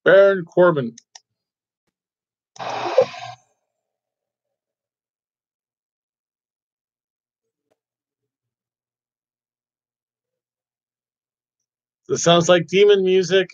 Baron Corbin. This sounds like demon music.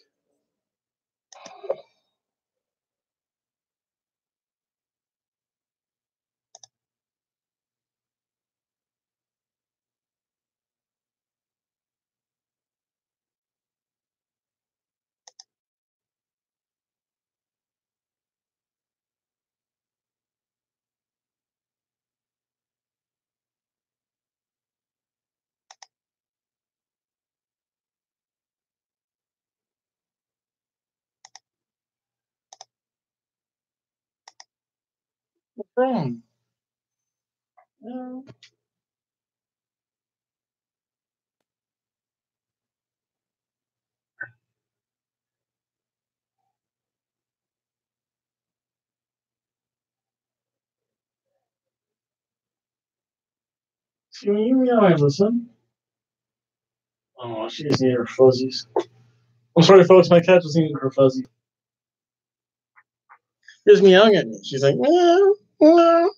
What's wrong? No. See, when you meow, I listen. Oh, she's eating her fuzzies. I'm sorry, folks. My cat was eating her fuzzy. She's meowing at me. She's like, meow, meow.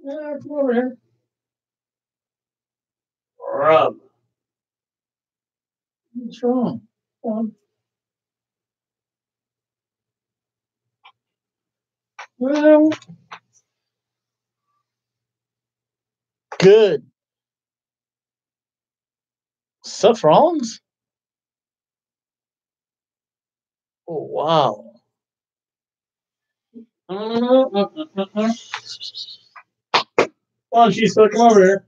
Yeah, come over here. Rub. What's wrong? Come on. Well, good. Seth Rollins? Oh, wow. Come on, she's still come over here.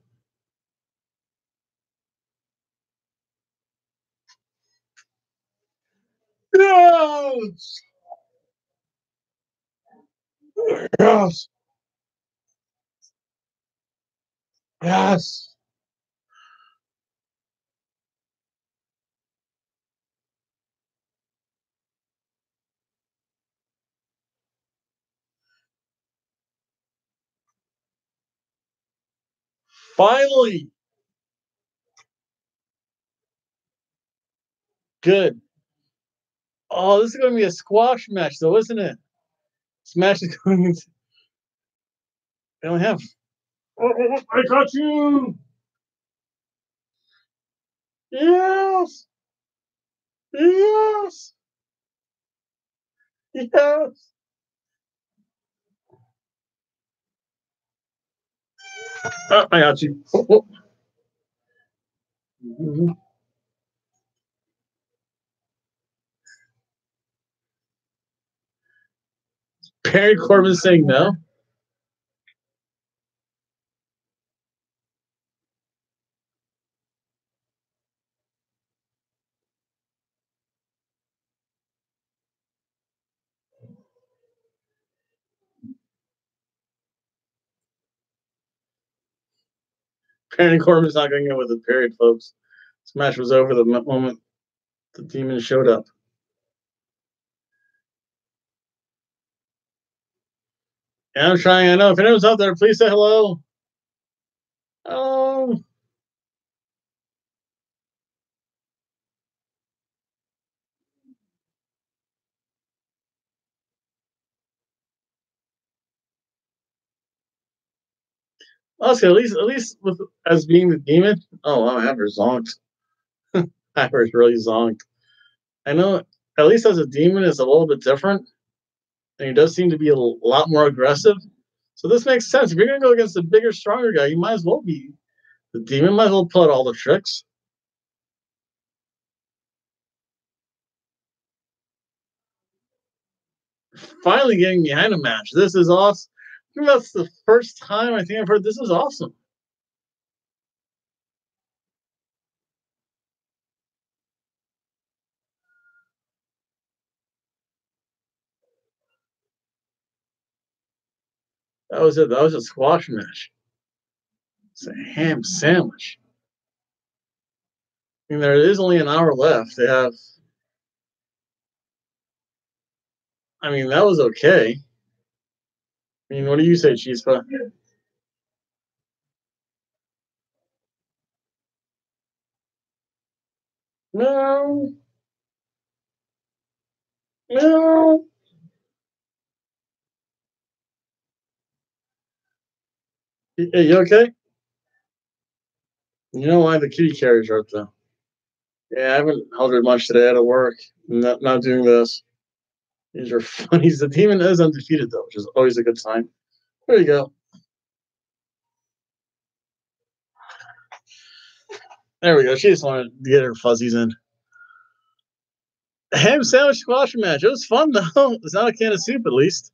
Yes! Yes! Yes! Finally! Good. Oh, this is going to be a squash match, though, isn't it? This match is going to. They only have. Oh, I got you! Yes! Yes! Yes! Oh, I got you. Oh. Mm-hmm. Barry Corbin saying no. Barry Corbin's not going to get with it, period, folks. This match was over the moment the demon showed up. Yeah, I'm trying. I know. If anyone's out there, please say hello. Oh. Also, at least with as being the demon. Oh, wow, I have her zonked. I have her really zonked. I know. At least as a demon, is a little bit different, and he does seem to be a lot more aggressive. So this makes sense. If you're going to go against a bigger, stronger guy, you might as well be the demon. Might as well pull out all the tricks. Finally getting behind a match. This is awesome. I think that's the first time I think I've heard this is awesome. That was it. That was a squash match. It's a ham sandwich. I mean, there is only an hour left. They have. I mean, that was okay. I mean, what do you say, Chispa? No, no. Hey, you okay? You know why the kitty carriers are up though? Yeah, I haven't held her much today out of work. Not doing this. These are funny. The demon is undefeated though, which is always a good sign. There you go. There we go. She just wanted to get her fuzzies in. Ham sandwich squash match. It was fun though. It's not a can of soup at least.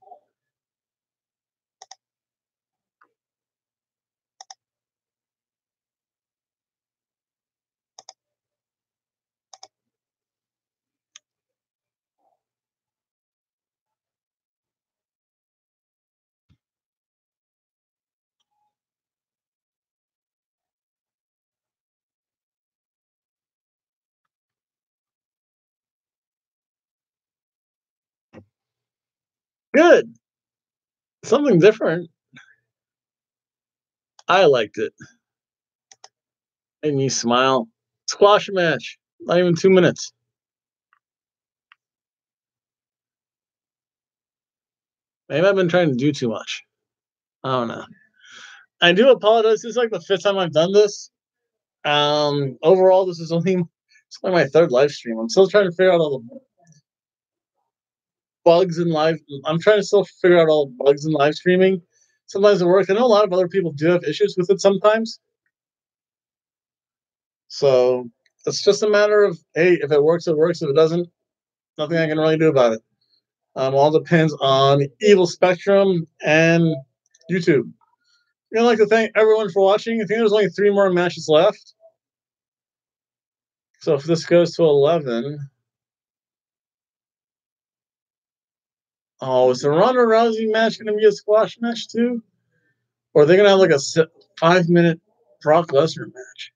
Good. Something different. I liked it. Made me smile. Squash match. Not even 2 minutes. Maybe I've been trying to do too much. I don't know. I do apologize. This is like the fifth time I've done this. Overall, this is only it's only my third live stream. I'm still trying to figure out all the bugs in live. I'm trying to still figure out all the bugs in live streaming. Sometimes it works. I know a lot of other people do have issues with it sometimes. So it's just a matter of hey, if it works, it works. If it doesn't, nothing I can really do about it. All depends on Evil Spectrum and YouTube. I'd like to thank everyone for watching. I think there's only 3 more matches left. So if this goes to 11, oh, is the Ronda Rousey match going to be a squash match too? Or are they going to have like a 5-minute Brock Lesnar match?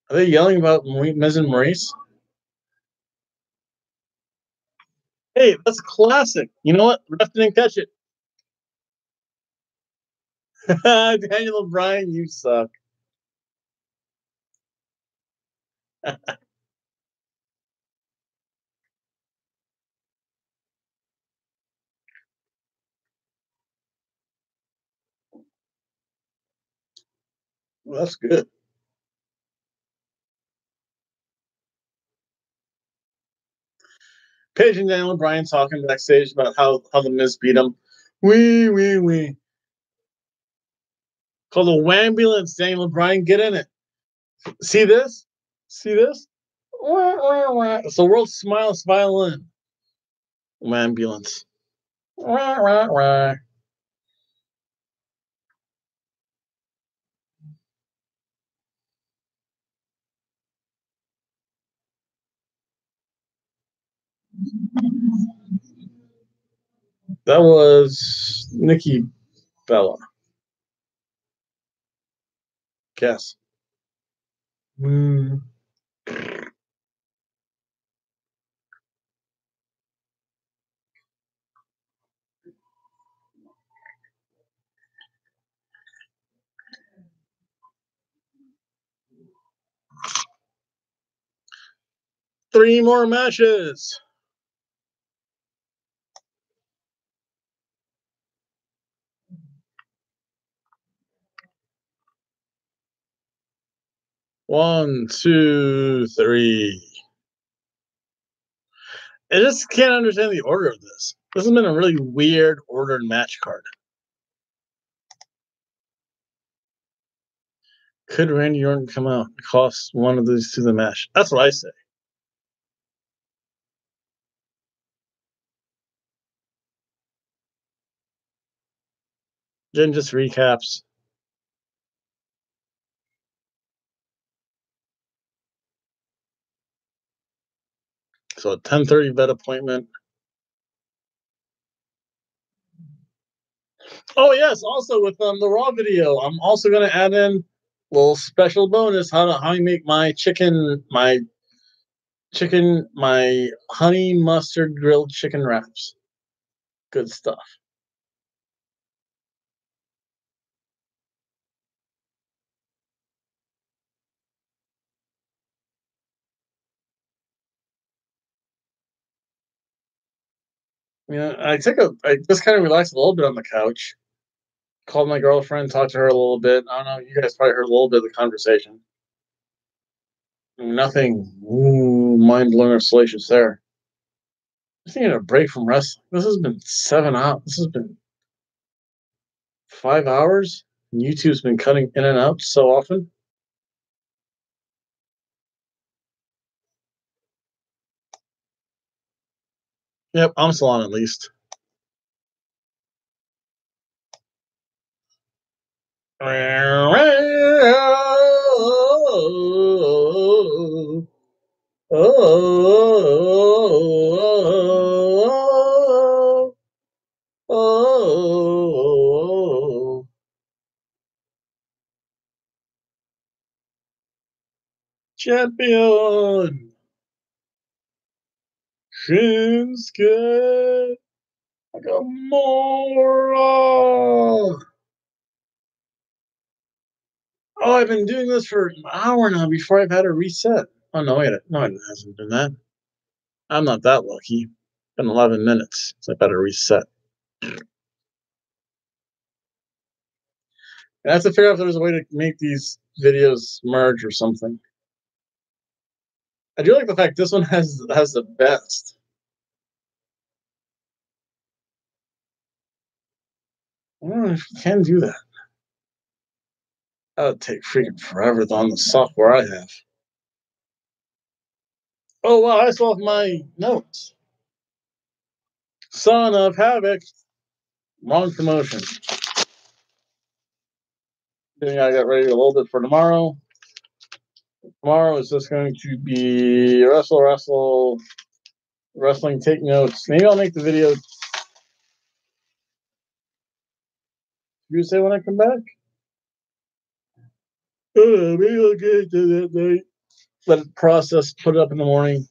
Are they yelling about Miz and Maurice? Hey, that's classic. You know what? Ref didn't catch it. Daniel O'Brien, you suck. Well, that's good. Paige and Daniel O'Brien talking backstage about how the Miz beat him. We. Call the Wambulance, Daniel O'Brien. Get in it. See this? See this? It's the world's smilest violin. Wambulance. That was Nikki Bella. Guess. Mm. 3 more matches. One, two, three. I just can't understand the order of this. This has been a really weird ordered match card. Could Randy Orton come out and cost one of these to the match? That's what I say. Jen just recaps. So a 10:30 vet appointment. Oh yes, also with the Raw video, I'm also going to add in Little special bonus: how I make my honey mustard grilled chicken wraps. Good stuff. I just kind of relaxed a little bit on the couch. Called my girlfriend, talked to her a little bit. I don't know. You guys probably heard a little bit of the conversation. Nothing mind blowing or salacious there. Just needed a break from wrestling. This has been 7 hours. This has been 5 hours. YouTube's been cutting in and out so often. Yep, I'm still on at least. Champion Shinsuke Nakamura. Oh, I've been doing this for an hour now before I've had a reset. Oh no, wait, no, it hasn't been that. I'm not that lucky. It's been 11 minutes. So I better reset. I have to figure out if there's a way to make these videos merge or something. I do like the fact this one has the best. I don't know if you can do that. That would take freaking forever on the software I have. Oh wow, I still have my notes. Son of Havoc. Wrong promotion. I got ready a little bit for tomorrow. Tomorrow is just going to be wrestling, take notes. Maybe I'll make the video Tuesday when I come back. Maybe I'll get it to that night. Let it process, put it up in the morning.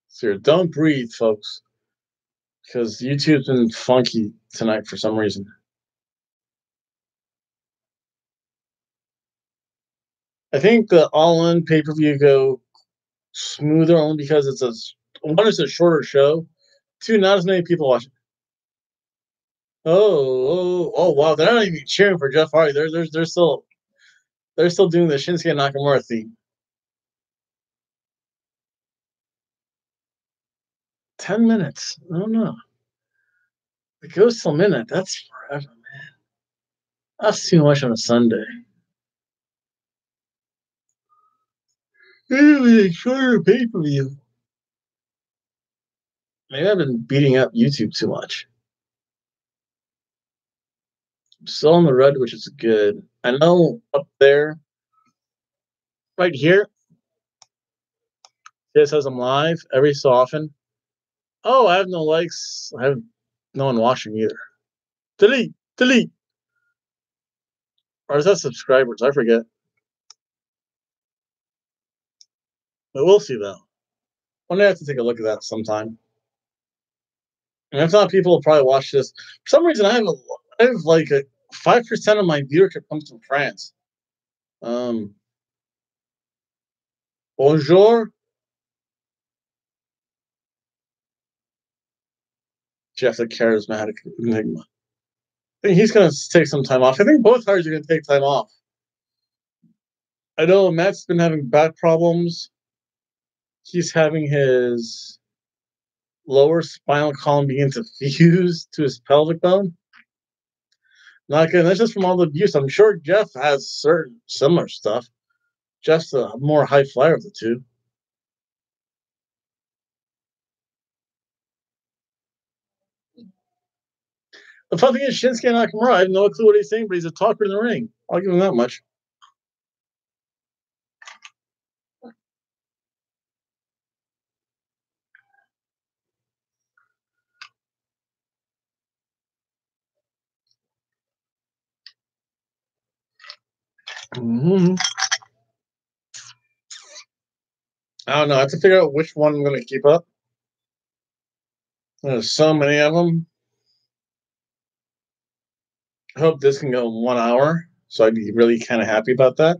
So don't breathe, folks, because YouTube's been funky tonight for some reason. I think the all-in pay-per-view go smoother only because it's a shorter show. Two, not as many people watching. Oh! Wow! They're not even cheering for Jeff Hardy. They're still doing the Shinsuke Nakamura theme. 10 minutes. I don't know. It goes till minute. That's forever, man. That's too much on a Sunday. Maybe a shorter pay per view. Maybe I've been beating up YouTube too much. I'm still on the red, which is good. I know up there, right here, it says I'm live every so often. Oh, I have no likes. I have no one watching either. Delete. Or is that subscribers? I forget. But we'll see though. One day I have to take a look at that sometime. And if not, people will probably watch this. For some reason, I have like a 5% of my viewership comes from France. Bonjour, Jeff the charismatic enigma. I think he's going to take some time off. I think both Hardys are going to take time off. I know Matt's been having back problems. He's having his lower spinal column begin to fuse to his pelvic bone. Not good. That's just from all the abuse. I'm sure Jeff has certain similar stuff. Jeff's a more high flyer of the two. The fun thing is Shinsuke Nakamura. I have no clue what he's saying, but he's a talker in the ring. I'll give him that much. Mm-hmm. I don't know. I have to figure out which one I'm going to keep up. There's so many of them. I hope this can go 1 hour, so I'd be really kind of happy about that.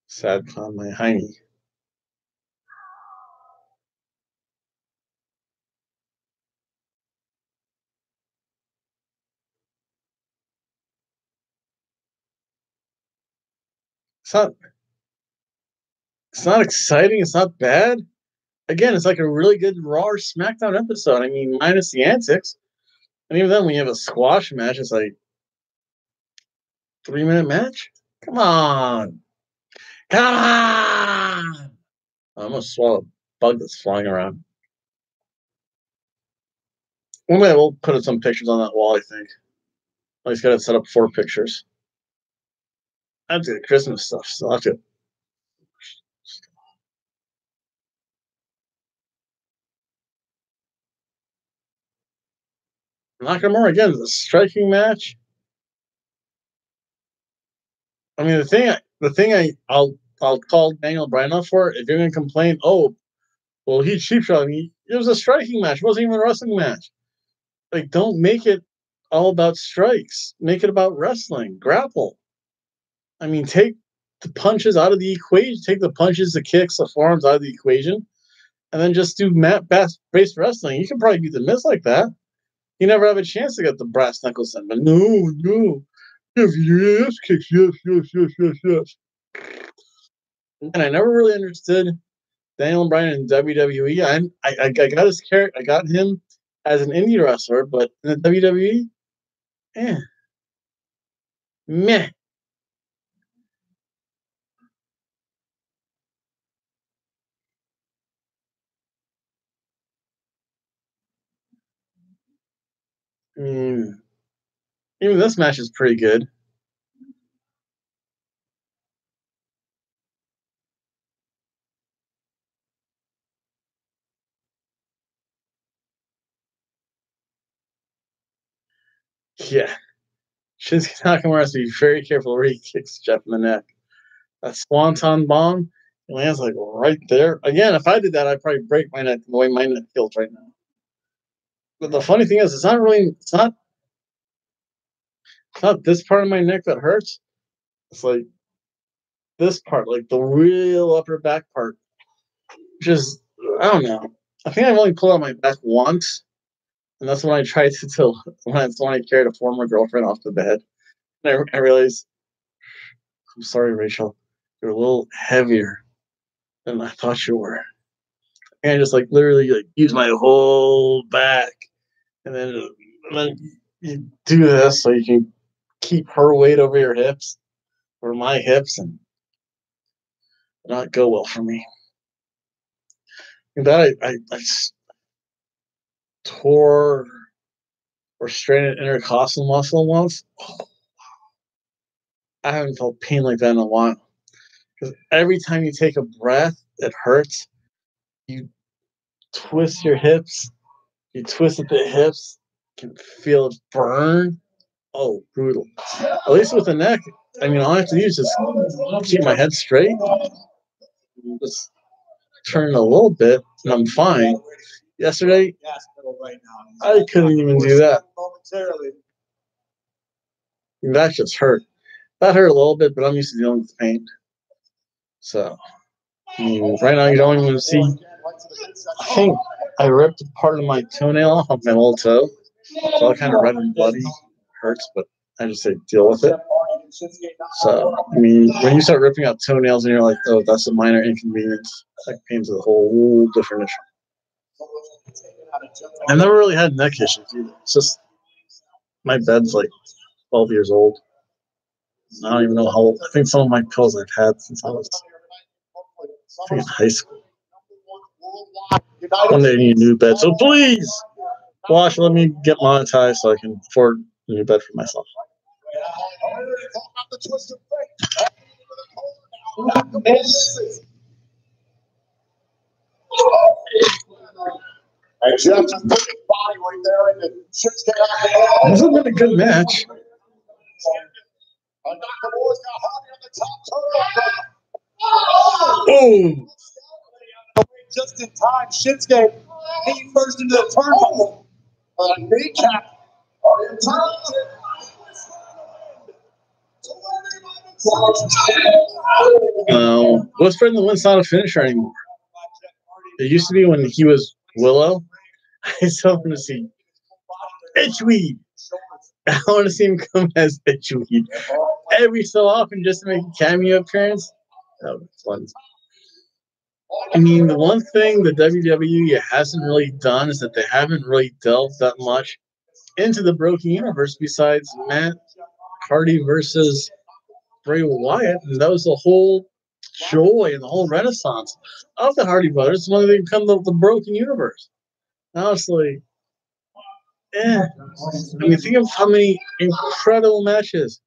Sad on my hiney. It's not. It's not exciting. It's not bad. Again, it's like a really good Raw or SmackDown episode. I mean, minus the antics. And even then, when you have a squash match, it's like 3-minute match. Come on, come on! I almost swallowed a bug that's flying around. One day we'll put some pictures on that wall. I think. I just got to set up 4 pictures. I have to get Christmas stuff, so I have to. Nakamura again is a striking match. I mean, I'll call Daniel Bryan up for if you're going to complain. Oh, well, he cheap shot me. It was a striking match. It wasn't even a wrestling match. Like, don't make it all about strikes. Make it about wrestling. Grapple. I mean, take the punches out of the equation. Take the punches, the kicks, the forearms out of the equation, and then just do mat-based wrestling. You can probably beat the Miz like that. You never have a chance to get the brass knuckles in. But no. Yes, kicks, yes. And I never really understood Daniel Bryan in WWE. I got his character. I got him as an indie wrestler, but in the WWE, meh. Mm, even this match is pretty good. Yeah, Shinsuke Nakamura has to be very careful where he kicks Jeff in the neck. That swanton bomb lands like right there. Again, if I did that, I'd probably break my neck the way my neck feels right now. But the funny thing is, it's not this part of my neck that hurts. It's like this part, like the real upper back part. Which is, I don't know. I think I've only pulled out my back once, and that's when I tried to when I carried a former girlfriend off the bed. And I realized, I'm sorry, Rachel, you're a little heavier than I thought you were. And I just like literally like use my whole back, and then you do this so you can keep her weight over your hips or my hips and not go well for me. And that I tore or strained an intercostal muscle once. I haven't felt pain like that in a while. Because every time you take a breath, it hurts. You twist your hips. You twist at the hips. You can feel it burn. Oh, brutal. At least with the neck, I mean, all I have to do is just keep my head straight. Just turn it a little bit, and I'm fine. Yesterday, I couldn't even do that. That just hurt. That hurt a little bit, but I'm used to dealing with pain. So, right now, you don't even see. I think I ripped part of my toenail off of my little toe. So all kind of red and bloody. Hurts, but I just say deal with it. So, I mean, when you start ripping out toenails and you're like, oh, that's a minor inconvenience, that pain's a whole different issue. I never really had neck issues either. It's just my bed's like 12 years old. I don't even know how old. I think some of my pills I've had since I was in high school. One day I need a new bed. So please, Wash, let me get monetized so I can afford a new bed for myself. This has been a good match. Oh! Just in time, Shinsuke heading first into the turnbuckle. Kneecap. What's friend the win's not a finisher anymore. It used to be when he was Willow. I still want to see Itchweed. I want to see him come as Itchweed every so often just to make a cameo appearance. That would be fun. I mean, the one thing the WWE hasn't really done is that they haven't really delved that much into the Broken Universe besides Matt Hardy versus Bray Wyatt. And that was the whole joy and the whole renaissance of the Hardy Brothers when they become the Broken Universe. Honestly, I mean, think of how many incredible matches.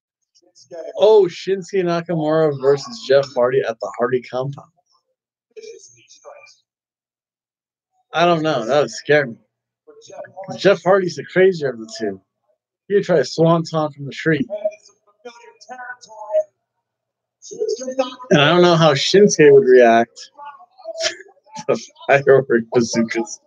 Oh, Shinsuke Nakamura versus Jeff Hardy at the Hardy compound. I don't know. That would scare me. Jeff Hardy's the crazier of the two. You try a swanton from the street. And I don't know how Shinsuke would react to firework bazookas.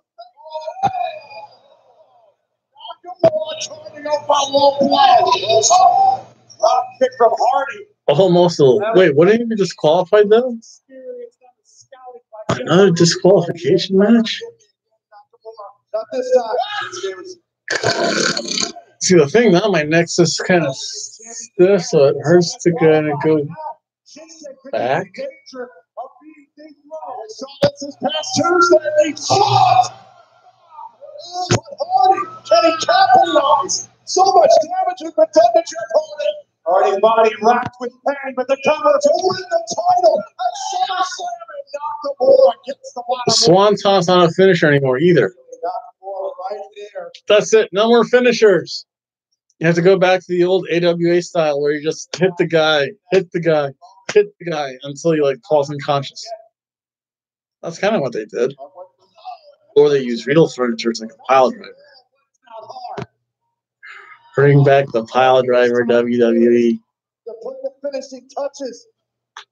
Kick from Hardy. Almost. Wait, wouldn't he be disqualified though? Another disqualification match? Not this time. See, the thing now, my neck's is kind of stiff, so it hurts to kind of go back. Can he capitalize? So much damage has been done to Jeff Hardy. Hardy's body racked with pain, but the cover to win the title at SummerSlam and Nakamura gets the one. The Swanton's not a finisher anymore either. Right there. That's it. No more finishers. You have to go back to the old AWA style where you just hit the guy until he like falls unconscious. That's kind of what they did. Or they use real furniture like a pile driver. Bring back the pile driver, WWE. To put the finishing touches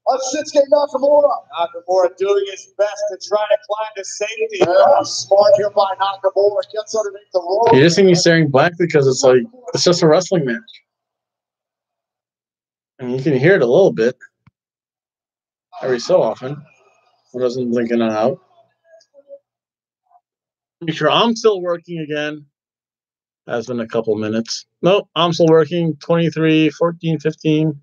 on Shinsuke Nakamura. Nakamura doing his best to try to climb to safety. Smart here by Nakamura. Gets underneath the rope. You just see me staring blankly because it's just a wrestling match. And you can hear it a little bit every so often. It doesn't blink in and out. Make sure I'm still working again. Has been a couple minutes. Nope, I'm still working. 23, 14, 15.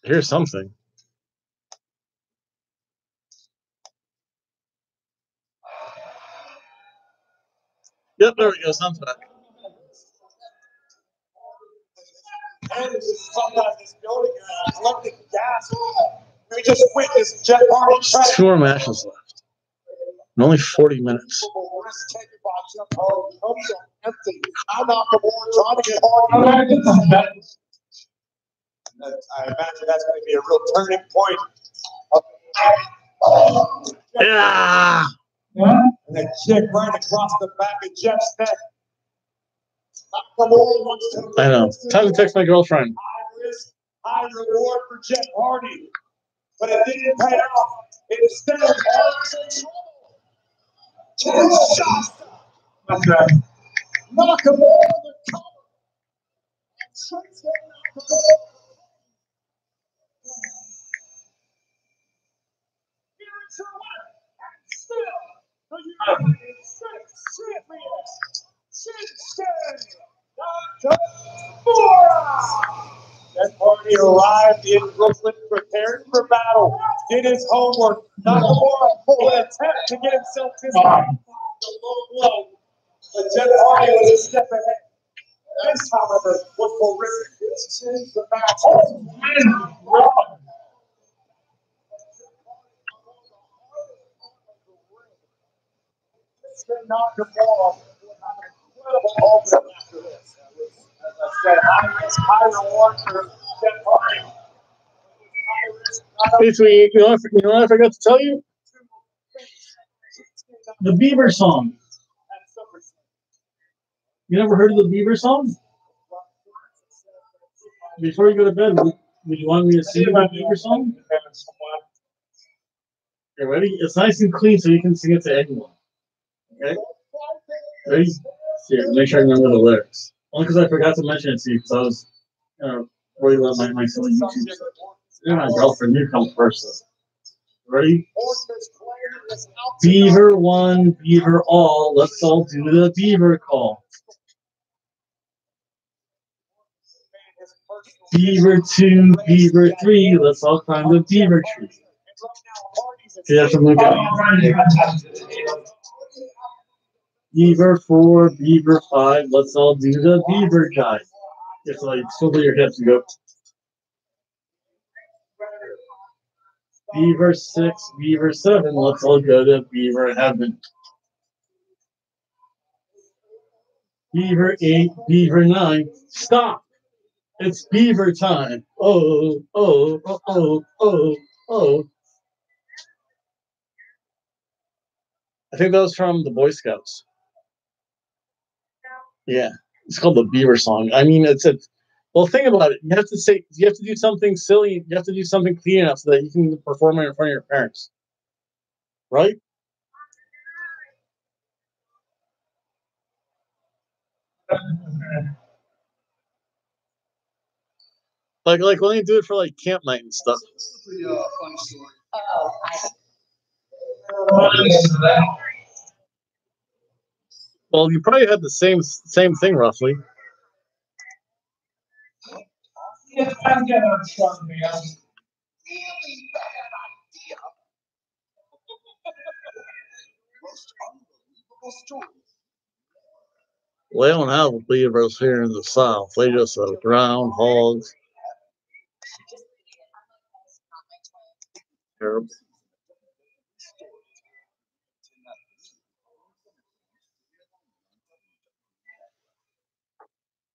Here's something. Yep, there we go. Sounds back. And sometimes this building collecting gas. We just witnessed Jeff Hardy try to 2 more matches left. And only 40 minutes. Empty. Now Nakamura trying to get Hardy. I imagine that's going to be a real turning point. Yeah. And a kick right across the back of Jeff's neck. I know. Time to text my girlfriend. High risk, high reward for Jeff Hardy. But it didn't pay off. Instead of Hardy's in trouble. 2 shots. Okay. Nakamura the cover. Here's your winner. And still the United States champion, Shinsuke Nakamura. Jeff Hardy arrived in Brooklyn prepared for battle. Did his homework. Nakamura full attempt to get himself to the low blow. But Jeff Hardy was a step ahead. This, however, was horrific. This changed the match. Nakamura incredible opening after this. As I said, high risk, high reward for Jeff Hardy. Hey, sweetie, you know what I forgot to tell you? The Beaver song. You never heard of the Beaver song? Before you go to bed, would you want me to sing the Beaver song? Okay, ready? It's nice and clean so you can sing it to anyone. Okay? Ready? Here, make sure I remember the lyrics. Only because I forgot to mention it to you because I was worried about my silly YouTube stuff. You're my girlfriend, you come first. Though. Ready? Beaver one, Beaver all, let's all do the Beaver call. Beaver two, Beaver three, let's all climb the Beaver tree. See, that's what I'm Beaver four, Beaver five, let's all do the Beaver jive. It's like swivel your hips and go. Beaver six, Beaver seven, let's all go to Beaver heaven. Beaver eight, Beaver nine, stop! It's Beaver time. Oh, oh, oh, oh, oh, oh. I think that was from the Boy Scouts. Yeah, it's called the Beaver song. I mean, well, think about it. You have to do something silly. You have to do something clean enough so that you can perform it in front of your parents, right? Like when they do it for like camp night and stuff. Well, you probably had the same thing roughly. They don't have beavers here in the South. They just have groundhogs. Terrible.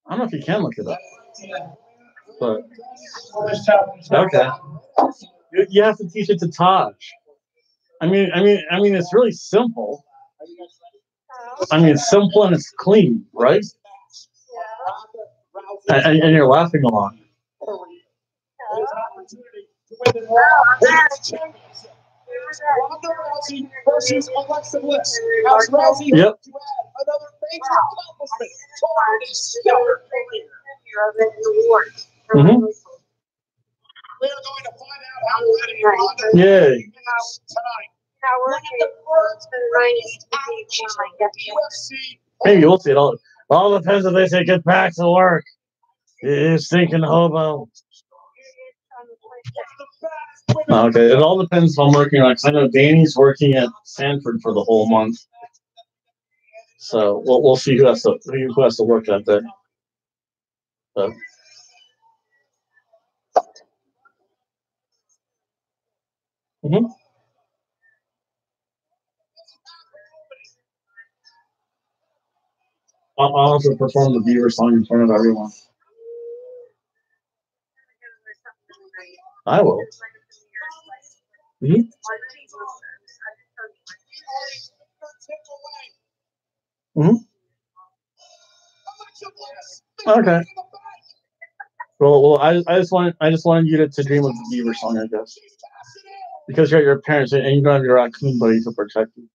I don't know if you can look it up, but okay. You have to teach it to Taj. I mean, it's really simple. I mean, it's simple and it's clean, right? And you're laughing a lot. Versus Alexa Bliss. How's Rousey to add another major accomplishment toward a stellar career? We are going to find out how ready Ronda is tonight. One of the first greatest actions in UFC. Hey, you'll see it all. All depends if they say get back to work. You stinking hobo. Okay, it all depends if I'm working on. Cause I know Danny's working at Sanford for the whole month, so we'll see who has to work that day. So. Mm-hmm. I'll also perform the Beaver song in front of everyone. I will. Mm-hmm. Mm-hmm. Okay. Well, I just wanted you to dream of the Beaver song, I guess, because you're your parents and you don't have your raccoon buddy to protect you.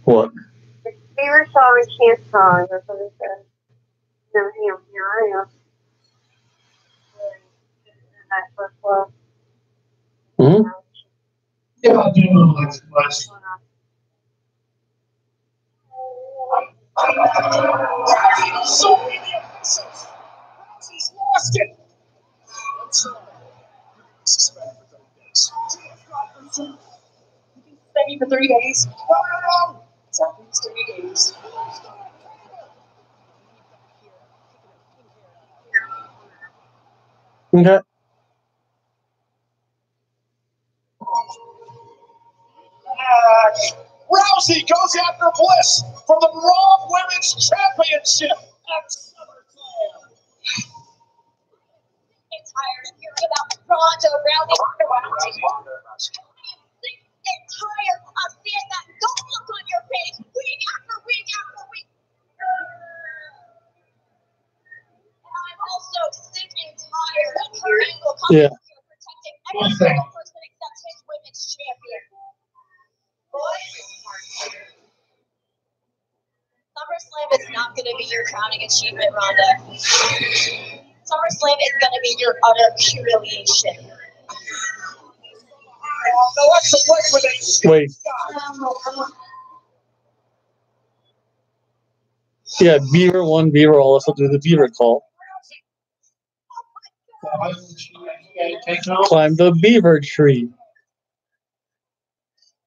What? Beaver song and chant song. That's what it says. No, here I am. Mm-hmm. Yeah, I do know much. So many episodes. He's lost it. Stay for 30 days. No. Exactly, 30 days. Okay. Rousey goes after Bliss for the Raw Women's Championship at SummerSlam. Yeah. SummerSlam is not going to be your crowning achievement, Rhonda. SummerSlam is going to be your utter humiliation. Wait. Yeah, Beaver won. Beaver will also do the Beaver call. Climb the Beaver tree.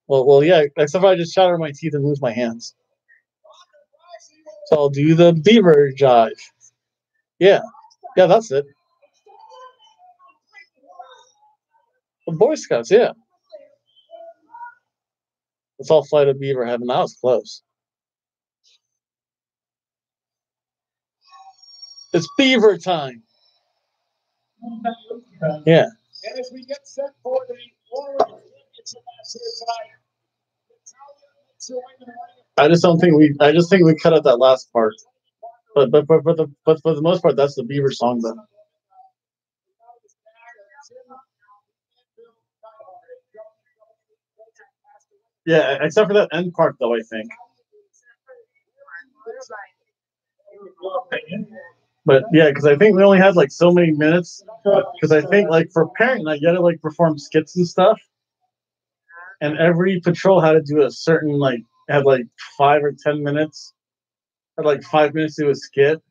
Well, yeah. Except I just shatter my teeth and lose my hands. So I'll do the Beaver jive. Yeah, that's it. The Boy Scouts, yeah. Let's all fly to Beaver Heaven. That was close. It's Beaver time. Yeah. And as we get set for the World Championship match here tonight, I just think we cut out that last part. But for the most part, that's the Beaver song though. Yeah, except for that end part though, I think. But yeah, because I think we only had like so many minutes. Because I think like for parent night, you had to like perform skits and stuff, and every patrol had to do a certain had like 5 or 10 minutes, had like 5 minutes to do a skit.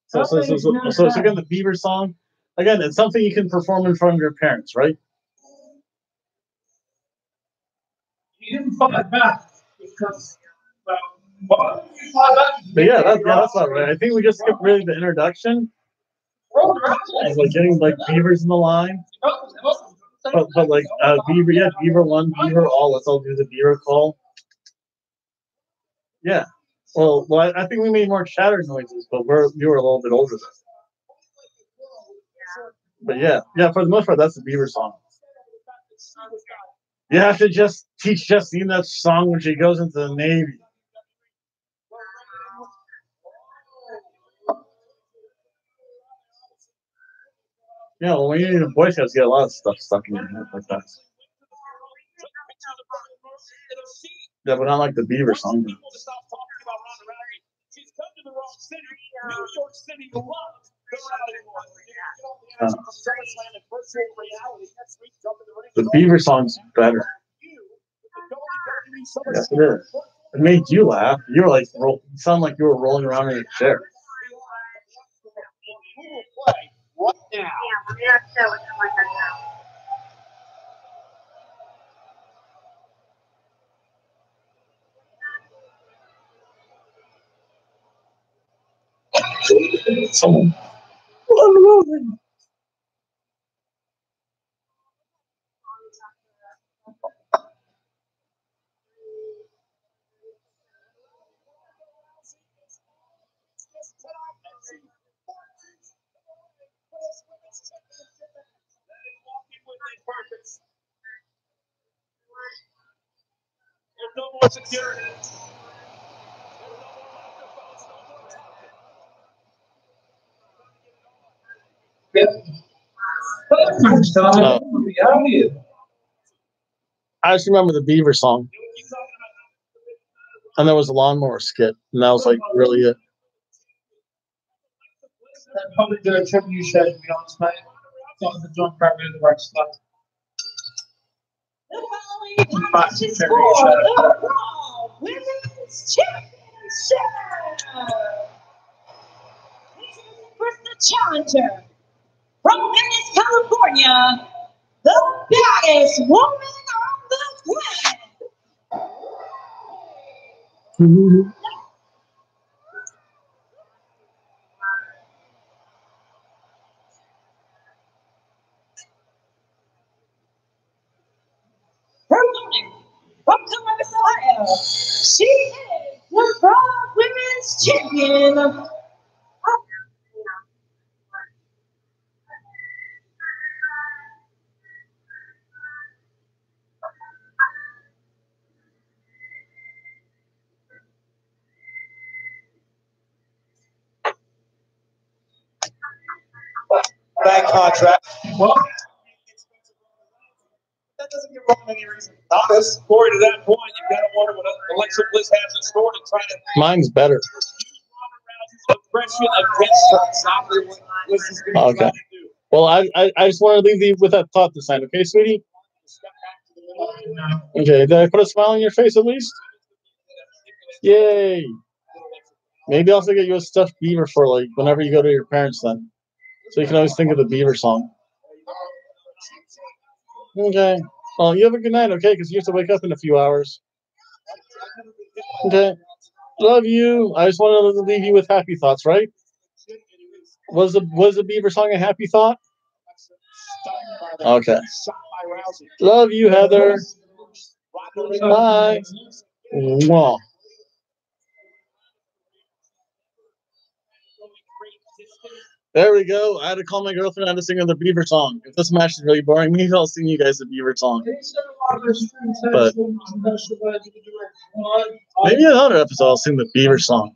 So again, the Beaver song, again, it's something you can perform in front of your parents, right? he didn't fight back because, but yeah, that's not right. I think we just skipped really the introduction. Like getting like Beavers in the line. But like Beaver, yeah, Beaver 1, Beaver all. Let's all do the Beaver call. Yeah. Well, I think we made more chatter noises, but you were a little bit older then. But yeah, for the most part, that's the Beaver song. You have to just teach Justine that song when she goes into the Navy. Yeah, well, when you're in Boy Scouts, you get a lot of stuff stuck in your head like that. Yeah, but not like the Beaver song. The Beaver song's better. Yes, it is. It made you laugh. You were like, sound like you were rolling around in a chair. What now? Someone. There's no more security. I just remember the Beaver song. And there was a lawnmower skit, and that was like really it. That probably did a tribute you should, to be honest, mate. Not the John Crabbe in the right spot. The following match is for the Raw Women's Championship. This is the challenger from Venice, California, the baddest woman on the planet. From Columbus, Ohio, she is the Raw Women's Champion. Back contract. That doesn't give Roman any reason. Honest, Corey, to that point, you've got to wonder what Alexa Bliss has in store to try to. Mine's better. Aggression against her. Exactly what Bliss is going to try to do. Well, I just want to leave you with that thought this time, okay, sweetie? Okay, did I put a smile on your face at least? Yay! Maybe I'll also get you a stuffed beaver for like whenever you go to your parents then. So you can always think of the beaver song. Okay. Well, you have a good night, okay? Because you have to wake up in a few hours. Okay. Love you. I just wanted to leave you with happy thoughts, right? Was the beaver song a happy thought? Okay. Love you, Heather. Bye. Mwah. There we go. I had to call my girlfriend. I had to sing her the Beaver song. If this match is really boring, maybe I'll sing you guys the Beaver song. But maybe another episode I'll sing the Beaver song.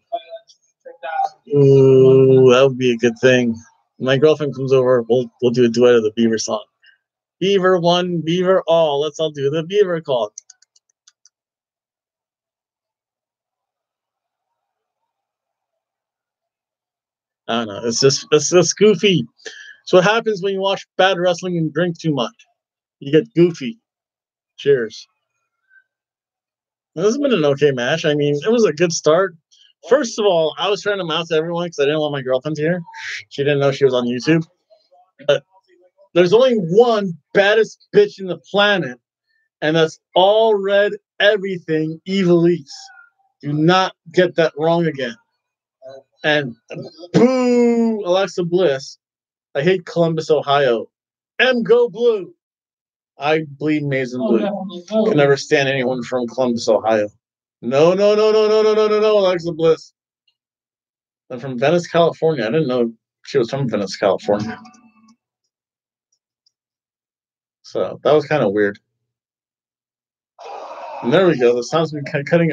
Ooh, that would be a good thing. When my girlfriend comes over, we'll do a duet of the Beaver song. Beaver one, Beaver all. Let's all do the Beaver call. I don't know. It's just goofy. So what happens when you watch bad wrestling and drink too much? You get goofy. Cheers. This has been an okay match. I mean, it was a good start. First of all, I was trying to mouth to everyone because I didn't want my girlfriend to hear. She didn't know she was on YouTube. But there's only one baddest bitch in the planet, and that's all red everything Evilise. Do not get that wrong again. And boo, Alexa Bliss. I hate Columbus, Ohio. Go Blue. I bleed maize and blue. Can never stand anyone from Columbus, Ohio. No, Alexa Bliss. I'm from Venice, California. I didn't know she was from Venice, California. So that was kind of weird. And there we go. The sound's been cutting.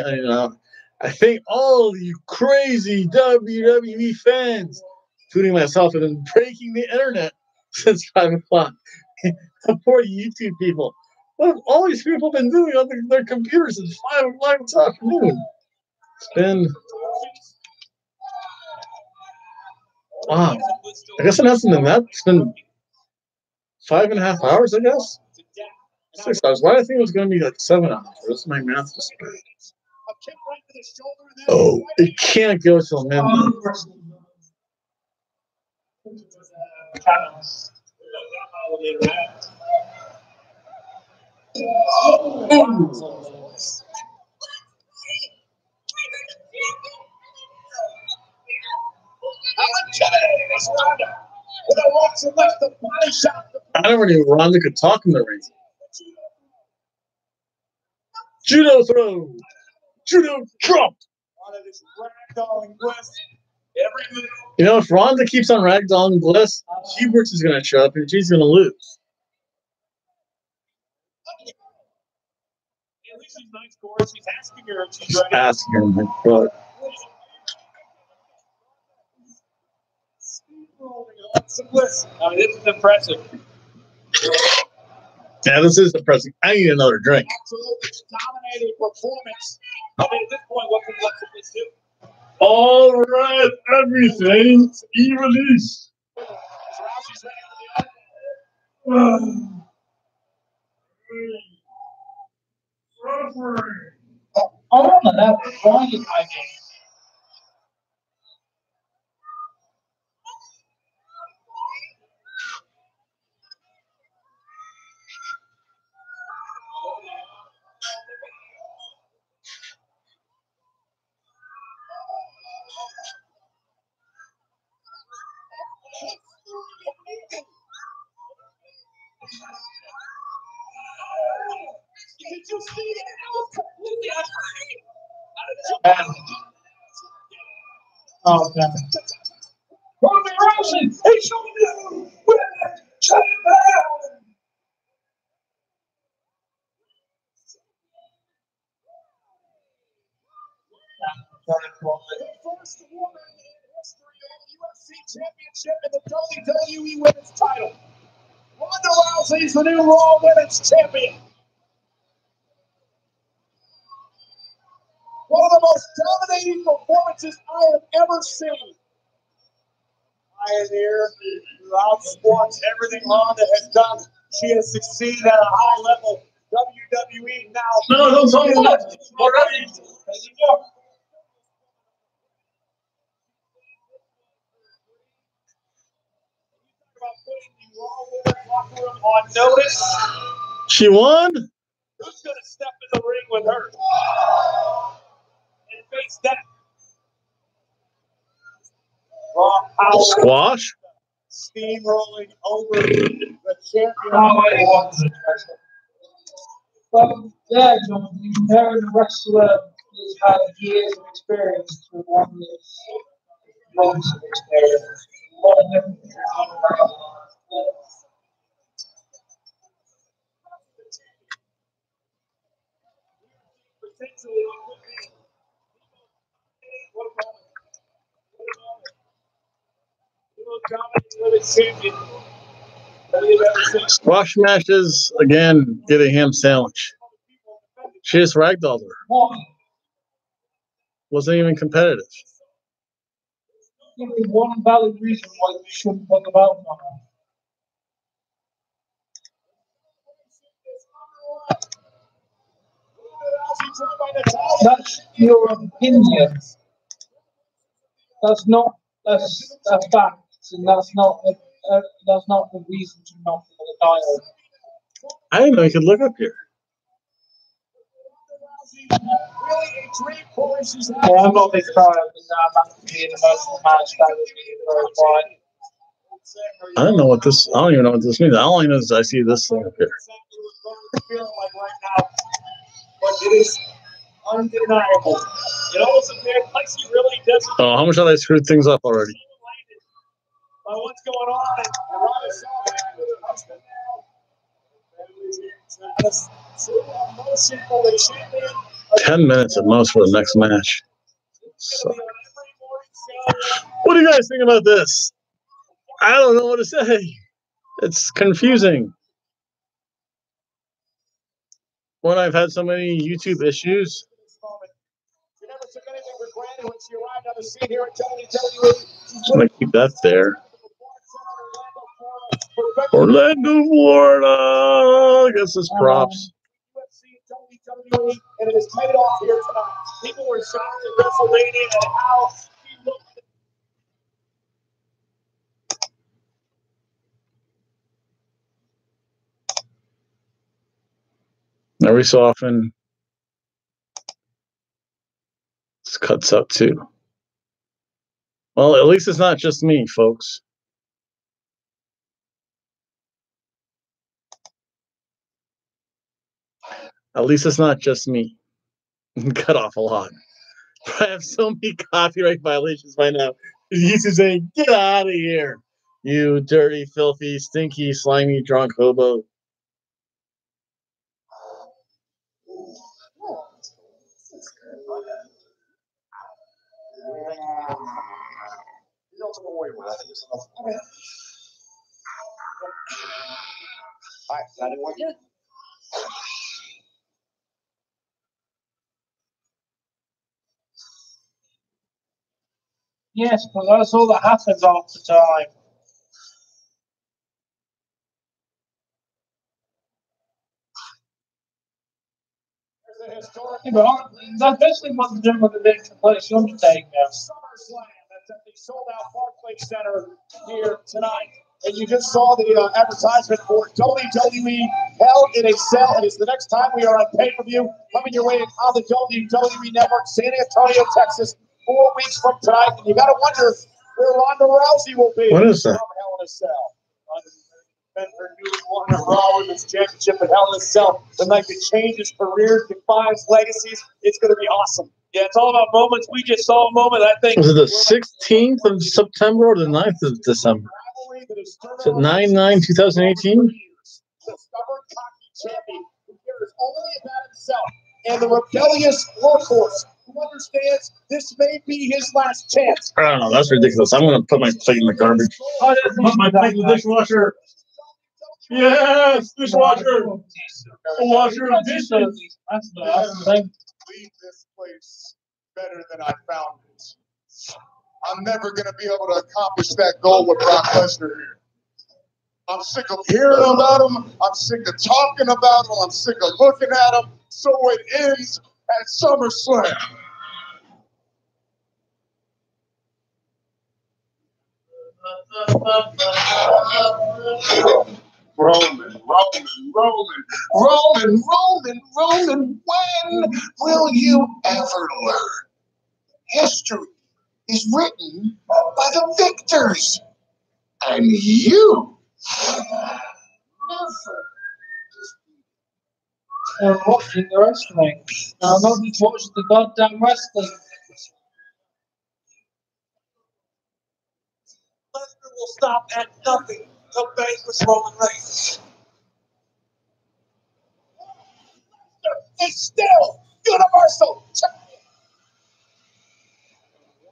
I think all you crazy WWE fans, including myself, have been breaking the internet since 5 o'clock. The poor YouTube people. What have all these people been doing on their computers since 5 o'clock this afternoon? It's been. Wow. I guess it hasn't been that. It's been 5.5 hours, I guess. 6 hours. Why did I think it was going to be like 7 hours? My math just. Oh, it can't go till midnight. I never knew Ronda could talk in the ring. Judo throw. Judo drop. You know, if Ronda keeps on ragdolling Bliss, Huberts is going to show up and she's going to lose. She's asking her if she's ready. Asking her, my God. Bliss. I mean, this is impressive. Yeah, this is depressing. I need another drink. Absolutely dominating performance. I mean, at this point, what can Alexa Bliss do? All right, everything. Evilise. Oh, no, that was wrong, I think. Did you see that? That was completely unfair. Oh, God. Roman Rousey, he's your new women's champion. The first woman in history of the UFC championship and the WWE women's title. Rousey's the new Raw Women's Champion. One of the most dominating performances I have ever seen. Pioneer throughout sports, everything Ronda has done, she has succeeded at a high level. WWE now. No, don't tell me that. Already. There you go. About putting the Raw Women's locker room on notice. She won? Who's going to step in the ring with her and face that? Raw power. Squash? Steamrolling over the champion. But yeah, John, you compare the wrestler who's had years of experience with one that's months of experience. What a difference between Potentially, Squash matches, again, get a ham sandwich. She just ragdolled her. Wasn't even competitive. Give me one valid reason why you shouldn't put the belt on her. That's your opinion. That's not a fact, and that's not the reason to knock for the title. I didn't know you could look up here. Yeah, I'm not big fan of that being the most match that would be very fine. I don't know what this. I don't even know what this means. All I know is I see this thing up here. But it is undeniable. It almost appears like he really doesn't. Oh, how much have I screwed things up already? By what's going on, and 10 minutes at most for the next match. So, what do you guys think about this? I don't know what to say. It's confusing. When I've had so many YouTube issues. I'm going to keep that there. Orlando, Florida. I guess it's props. And it has paid off here tonight. People were shocked at WrestleMania and how he looked. Every so often, this cuts out too. Well, at least it's not just me, folks. At least it's not just me. Cut off a lot. I have so many copyright violations by now. He's saying, "Get out of here, you dirty, filthy, stinky, slimy, drunk hobo." Yes, but that's all that happens half the time. Yeah, but that's basically what the gym with the big place Undertaker. SummerSlam that's at the sold-out Barclays Center here tonight. And you just saw the advertisement for WWE Hell in a Cell. It is the next time we are on pay-per-view coming your way on the WWE Network, San Antonio, Texas, 4 weeks from tonight. And you got to wonder where Ronda Rousey will be. What is that? From Hell in a Cell. Her new one of Raw Women's Championship at Hell in a Cell. The night that changes careers, defines legacies. It's going to be awesome. Yeah, it's all about moments. We just saw a moment, I think. Was it the 16th of September or the 9th of December? Is it 9/9/2018? The stubborn, cocky champion who cares only about himself, and the rebellious workhorse who understands this may be his last chance. I don't know. That's ridiculous. I'm going to put my plate in the garbage. I don't think Put my plate in the dishwasher. Yes, dishwasher. A washer of dishes. That's the thing. Leave this place better than I found it. I'm never going to be able to accomplish that goal with Brock Lesnar here. I'm sick of hearing about him. I'm sick of talking about him. I'm sick of looking at him. So it ends at SummerSlam. Roman, when will you ever learn? History is written by the victors. And you never. And watching the wrestling. I'm not just watching the goddamn wrestling. Lesnar will stop at nothing to vanquish Roman Reigns. It's still Universal Champion.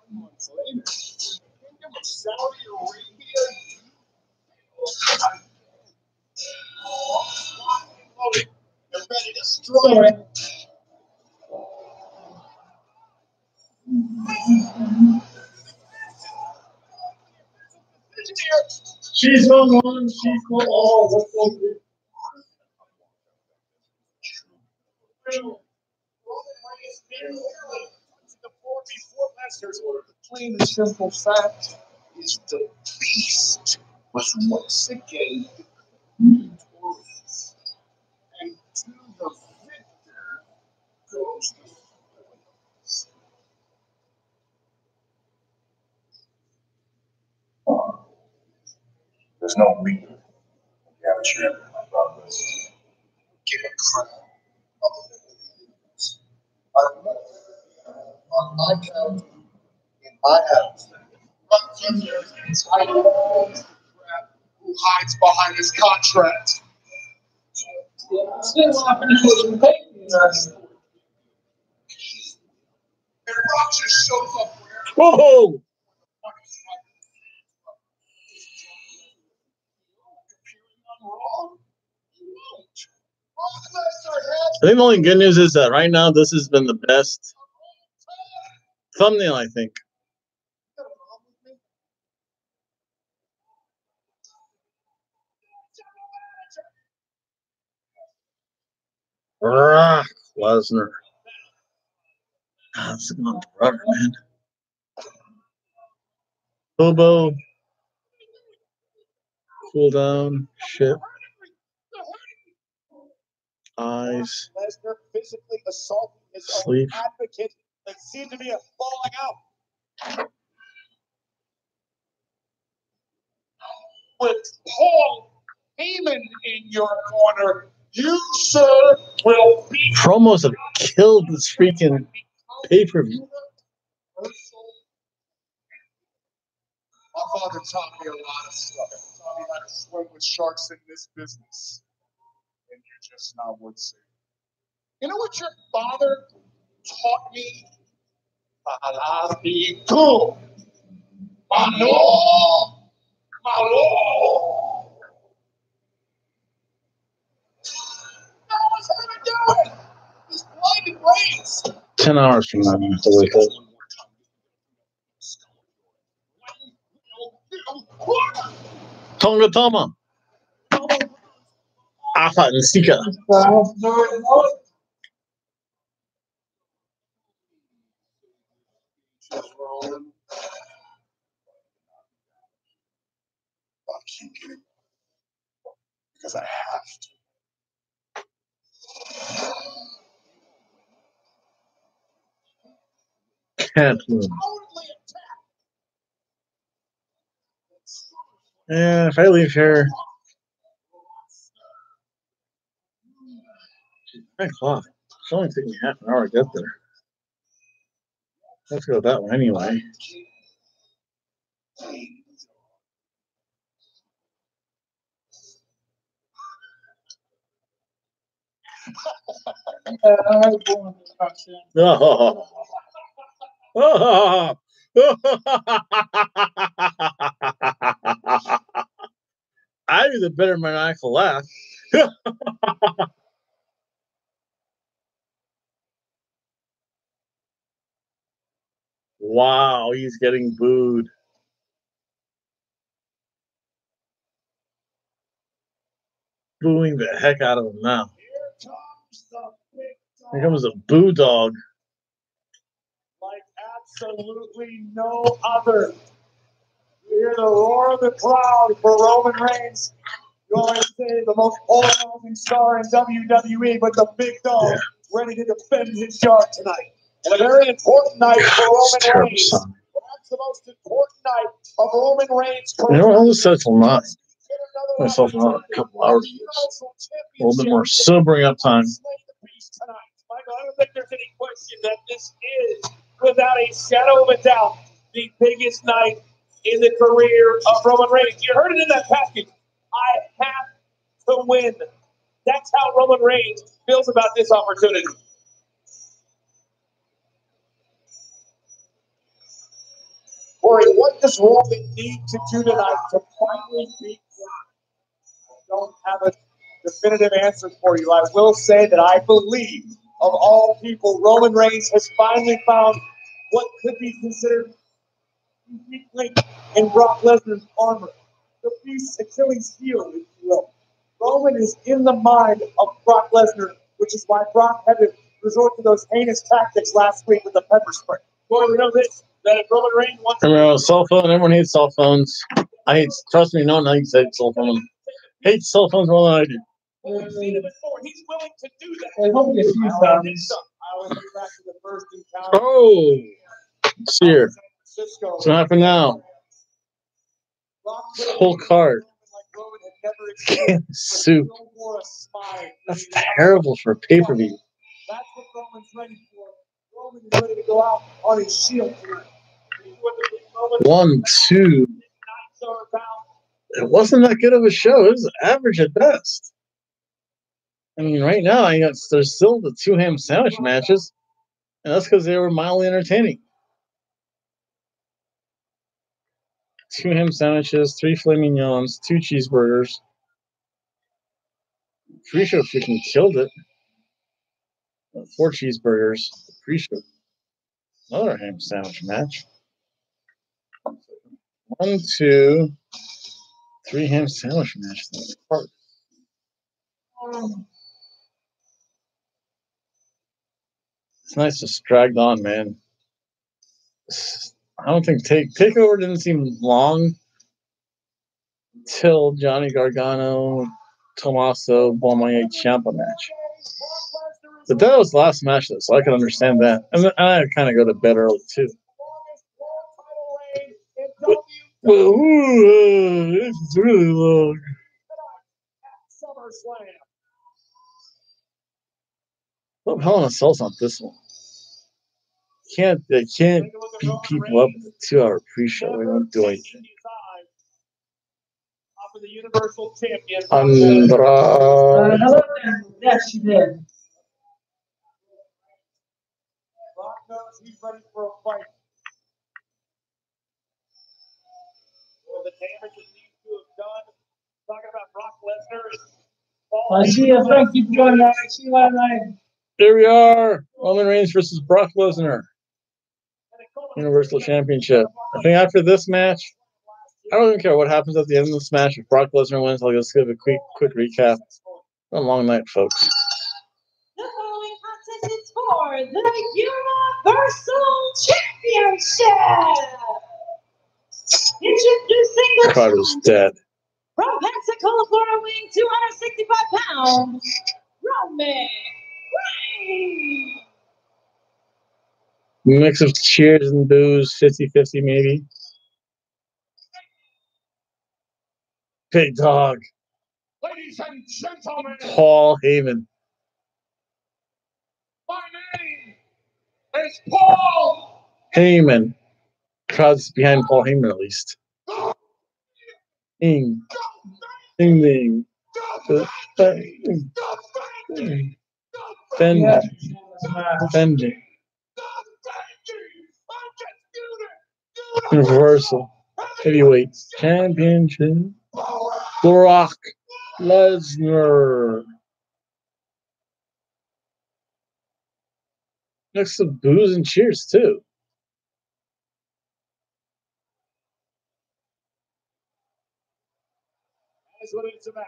1 month later, Kingdom of Saudi Arabia. They're ready to strike. She's on one, she's got all. What's all good? The plain and simple fact is the beast was once again victorious. And to the victor goes the spoils. There's no leader. You have a champion like Brock Lesnar. Give a crap. I've met on my couch in my house. Brock Lesnar is hiding who hides behind his contract. Still happening to the papers. And Brock just shows up where Whoa! I think the only good news is that right now this has been the best thumbnail, I think. Brock Lesnar. That's going forever, man. Hobo. Cool down. Shit. Eyes. Lesnar physically assaulting his Sleep. own advocate that seemed to be a falling out. With Paul Heyman in your corner, you, sir, will be. Promos have killed this freaking pay-per-view. My father taught me a lot of stuff. He taught me how to swim with sharks in this business. And you're just not worth saving. You know what your father taught me? Palazzo. Malo. Malo. What's he doing? He's blinded brains. 10 hours from now, I'm going to have to wake up. Tonga Toma. Afa and Sika. Because I have to. Can't move. Yeah, if I leave here, 9 o'clock. It's only taking me half an hour to get there. Let's go that way anyway. Oh. Oh. I do a bitter maniacal laugh. Wow, he's getting booed. Booing the heck out of him now. Here comes a boo dog. Like absolutely no other. You hear the roar of the crowd for Roman Reigns. You always say the most polarizing star in WWE, but the big dog ready to defend his yard tonight. And a very important night for Roman Reigns. Perhaps the most important night of Roman Reigns' career. You know, I'll just set till 9. Myself another couple hours. A little bit more sobering up time. Michael, I don't think there's any question that this is, without a shadow of a doubt, the biggest night in the career of Roman Reigns. You heard it in that package. I have to win. That's how Roman Reigns feels about this opportunity. Corey, what does Roman need to do tonight to finally beat Brock? I don't have a definitive answer for you. I will say that I believe, of all people, Roman Reigns has finally found what could be considered a weak link in Brock Lesnar's armor. The beast's Achilles heel, if you will. Roman is in the mind of Brock Lesnar, which is why Brock had to resort to those heinous tactics last week with the pepper spray. Corey, we know this, that if Roman Reigns wants to... Remember, cell phone, everyone hates cell phones. Trust me, no one hates cell phones. Hates cell phones more than I do. We've seen it before. He's willing to do that. There's only a few times. I will get back to the first encounter. Oh, it's here. San Francisco. What's going to happen now? Whole card. Soup. That's terrible for a pay-per-view. That's what Roman's ready for. Roman is ready to go out on his shield tonight. 1, 2. It wasn't that good of a show. It was average at best. I mean, right now, there's still the 2 ham sandwich matches, and that's because they were mildly entertaining. 2 ham sandwiches, 3 filet mignons, 2 cheeseburgers. Pre-show freaking killed it. 4 cheeseburgers. Pre-show. Another ham sandwich match. 1, 2, 3 ham sandwich matches. It's nice just dragged on, man. I don't think Takeover didn't seem long till Johnny Gargano, Tommaso Beaumont Ciampa match. But that was the last match, though, so I can understand that. And I kind of go to bed early, too. This is really long. What Hell in a Cell's not this one. They can't beat people up with a 2-hour pre-show. They don't do anything. Andrade. Yes, she did. Brock knows he's ready for a fight. Well, the damage he needs to have done. Talking about Brock Lesnar. I see you. Thank you for joining us. I see you later night. Here we are. Roman Reigns versus Brock Lesnar. Universal Championship. I think after this match, I don't even care what happens at the end of this match. If Brock Lesnar wins, I'll just give a quick recap. A long night, folks. The following contest is for the Universal Championship. Introducing the Carter's dead. from Pensacola, Florida, weighing 265 pounds, Roman Reigns. Mix of cheers and boos, 50-50 maybe. Big dog. Ladies and gentlemen, Paul Heyman. my name is Paul Heyman. Crowd's behind Paul Heyman at least. Ding. Ding ding. Bang. Bending. Bending. Universal Heavyweight Championship. Brock Lesnar. Next to boos and cheers, too. That is what it's about.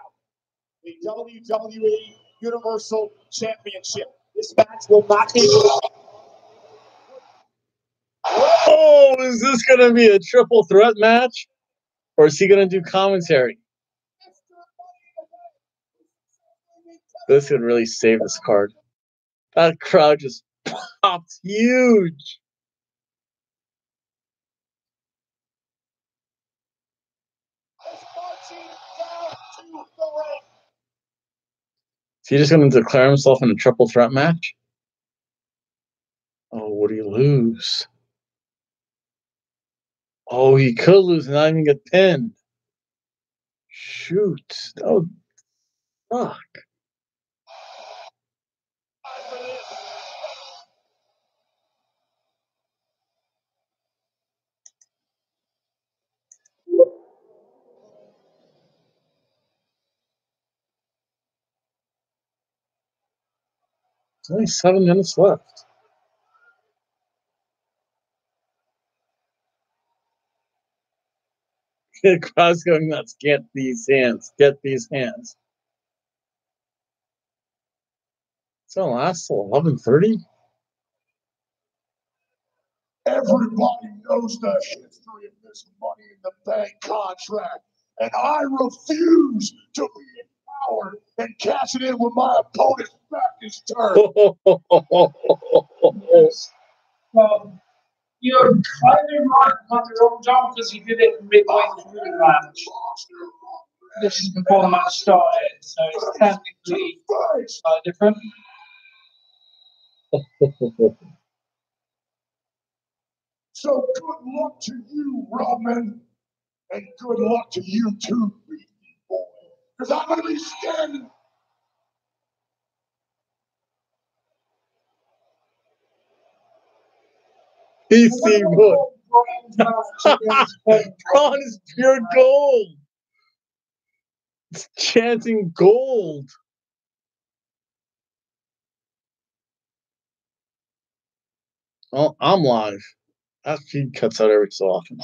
The WWE Universal Championship. This match will not be. Oh, is this going to be a triple threat match? Or is he going to do commentary? This could really save this card. That crowd just popped huge. Is he just going to declare himself in a triple threat match? Oh, would he lose? Oh, he could lose and not even get pinned. Shoot. That would suck. There's only 7 minutes left. The crowd's going nuts. Get these hands. Get these hands. It's going to last till 11:30? Everybody knows the history of this Money in the Bank contract, and I refuse to be empowered and cash it in when my opponent's back is turned. You're kind of right on your own job because he did it midway through the match. This is before the match started, so it's technically different. So good luck to you, Roman, and good luck to you too, Beastie Boy, because I'm going to be standing. PC Boy. Braun is pure gold. It's chanting gold. Well, I'm live. That feed cuts out every so often.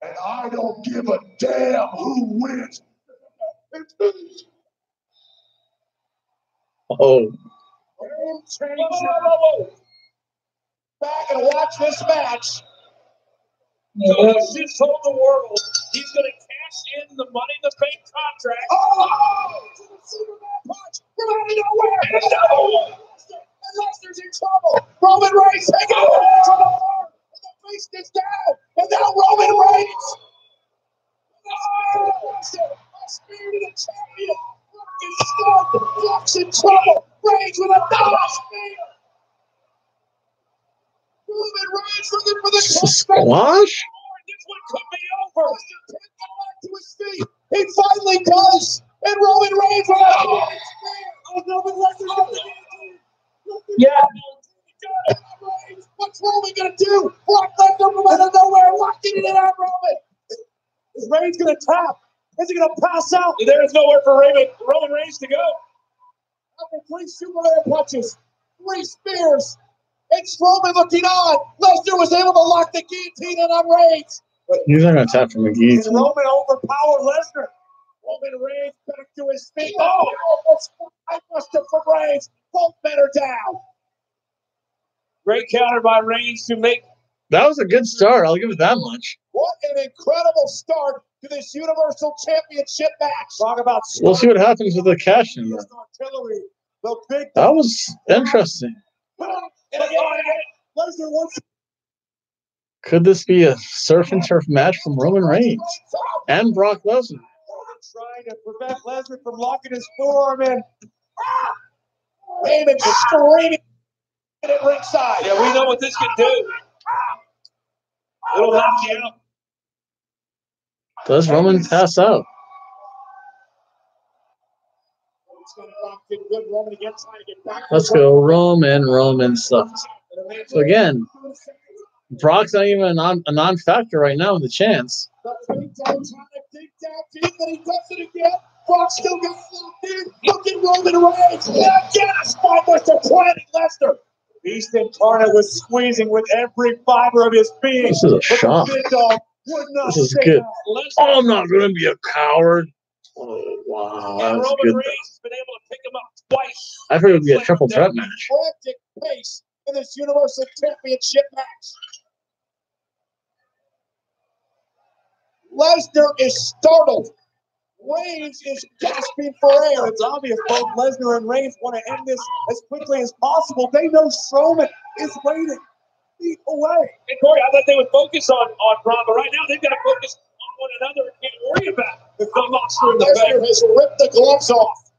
And I don't give a damn who wins. Oh. Back and watch this match. Yeah. He just told the world he's going to cash in the Money in the Bank contract. Oh! Superman punch from out of nowhere. No! And Lesnar's in trouble. Roman Reigns taking it to the floor. And the face gets down. And now Roman Reigns. Oh! Lesnar, a spear to the champion. Brock is stunned. Brock's in trouble. Reigns with another spear. Roman Reigns for the squash? This one could be over. Lesnar can't go back to his feet. He finally does. And Roman Reigns with a spear. Oh, Roman Lesnar's got the guillotine. Yeah. What's Roman gonna do? Brock Lesnar from out of nowhere, locking it in on Roman. Is Reigns gonna tap? Is he gonna pass out? There is nowhere for Roman Reigns to go. After 3 Superman punches, 3 spears, and Strowman looking on. Lesnar was able to lock the guillotine in on Reigns. He's not gonna tap from the And guillotine. Roman overpowered Lesnar. Roman Reigns back to his feet. Oh, almost buster from Reigns. Both men are down. Great counter by Reigns to make. That was a good start. I'll give it that much. What an incredible start to this Universal Championship match. Talk about. We'll see what happens with the cash in there. Artillery. The big. That was interesting. Lesnar wants. Could this be a surf and turf match from Roman Reigns and Brock Lesnar? Trying to prevent Lesnar from locking his forearm in. Heyman screaming at ringside. Yeah, we know what this can do. It'll knock you out. Does Roman pass out? Let's go. Roman sucks. So again, Brock's not even a non-factor right now in the chance. tag team, but he does it again. Brock still got locked in. Looking Roman Reigns. And again, a spot buster planting Lesnar. Beast Incarnate was squeezing with every fiber of his being. This is a shock. This is good. Oh, I'm not going to be a coward. Oh, wow. That was good. Reigns has been able to pick him up twice. I figured it would be a triple threat match. Frantic pace in this Universal Championship match. Lesnar is startled. Reigns is gasping for air. It's obvious both Lesnar and Reigns want to end this as quickly as possible. They know Strowman is waiting feet away. And Corey, I thought they would focus on Braun, but right now they've got to focus on one another and can't worry about the monster in the back. Lesnar has ripped the gloves off.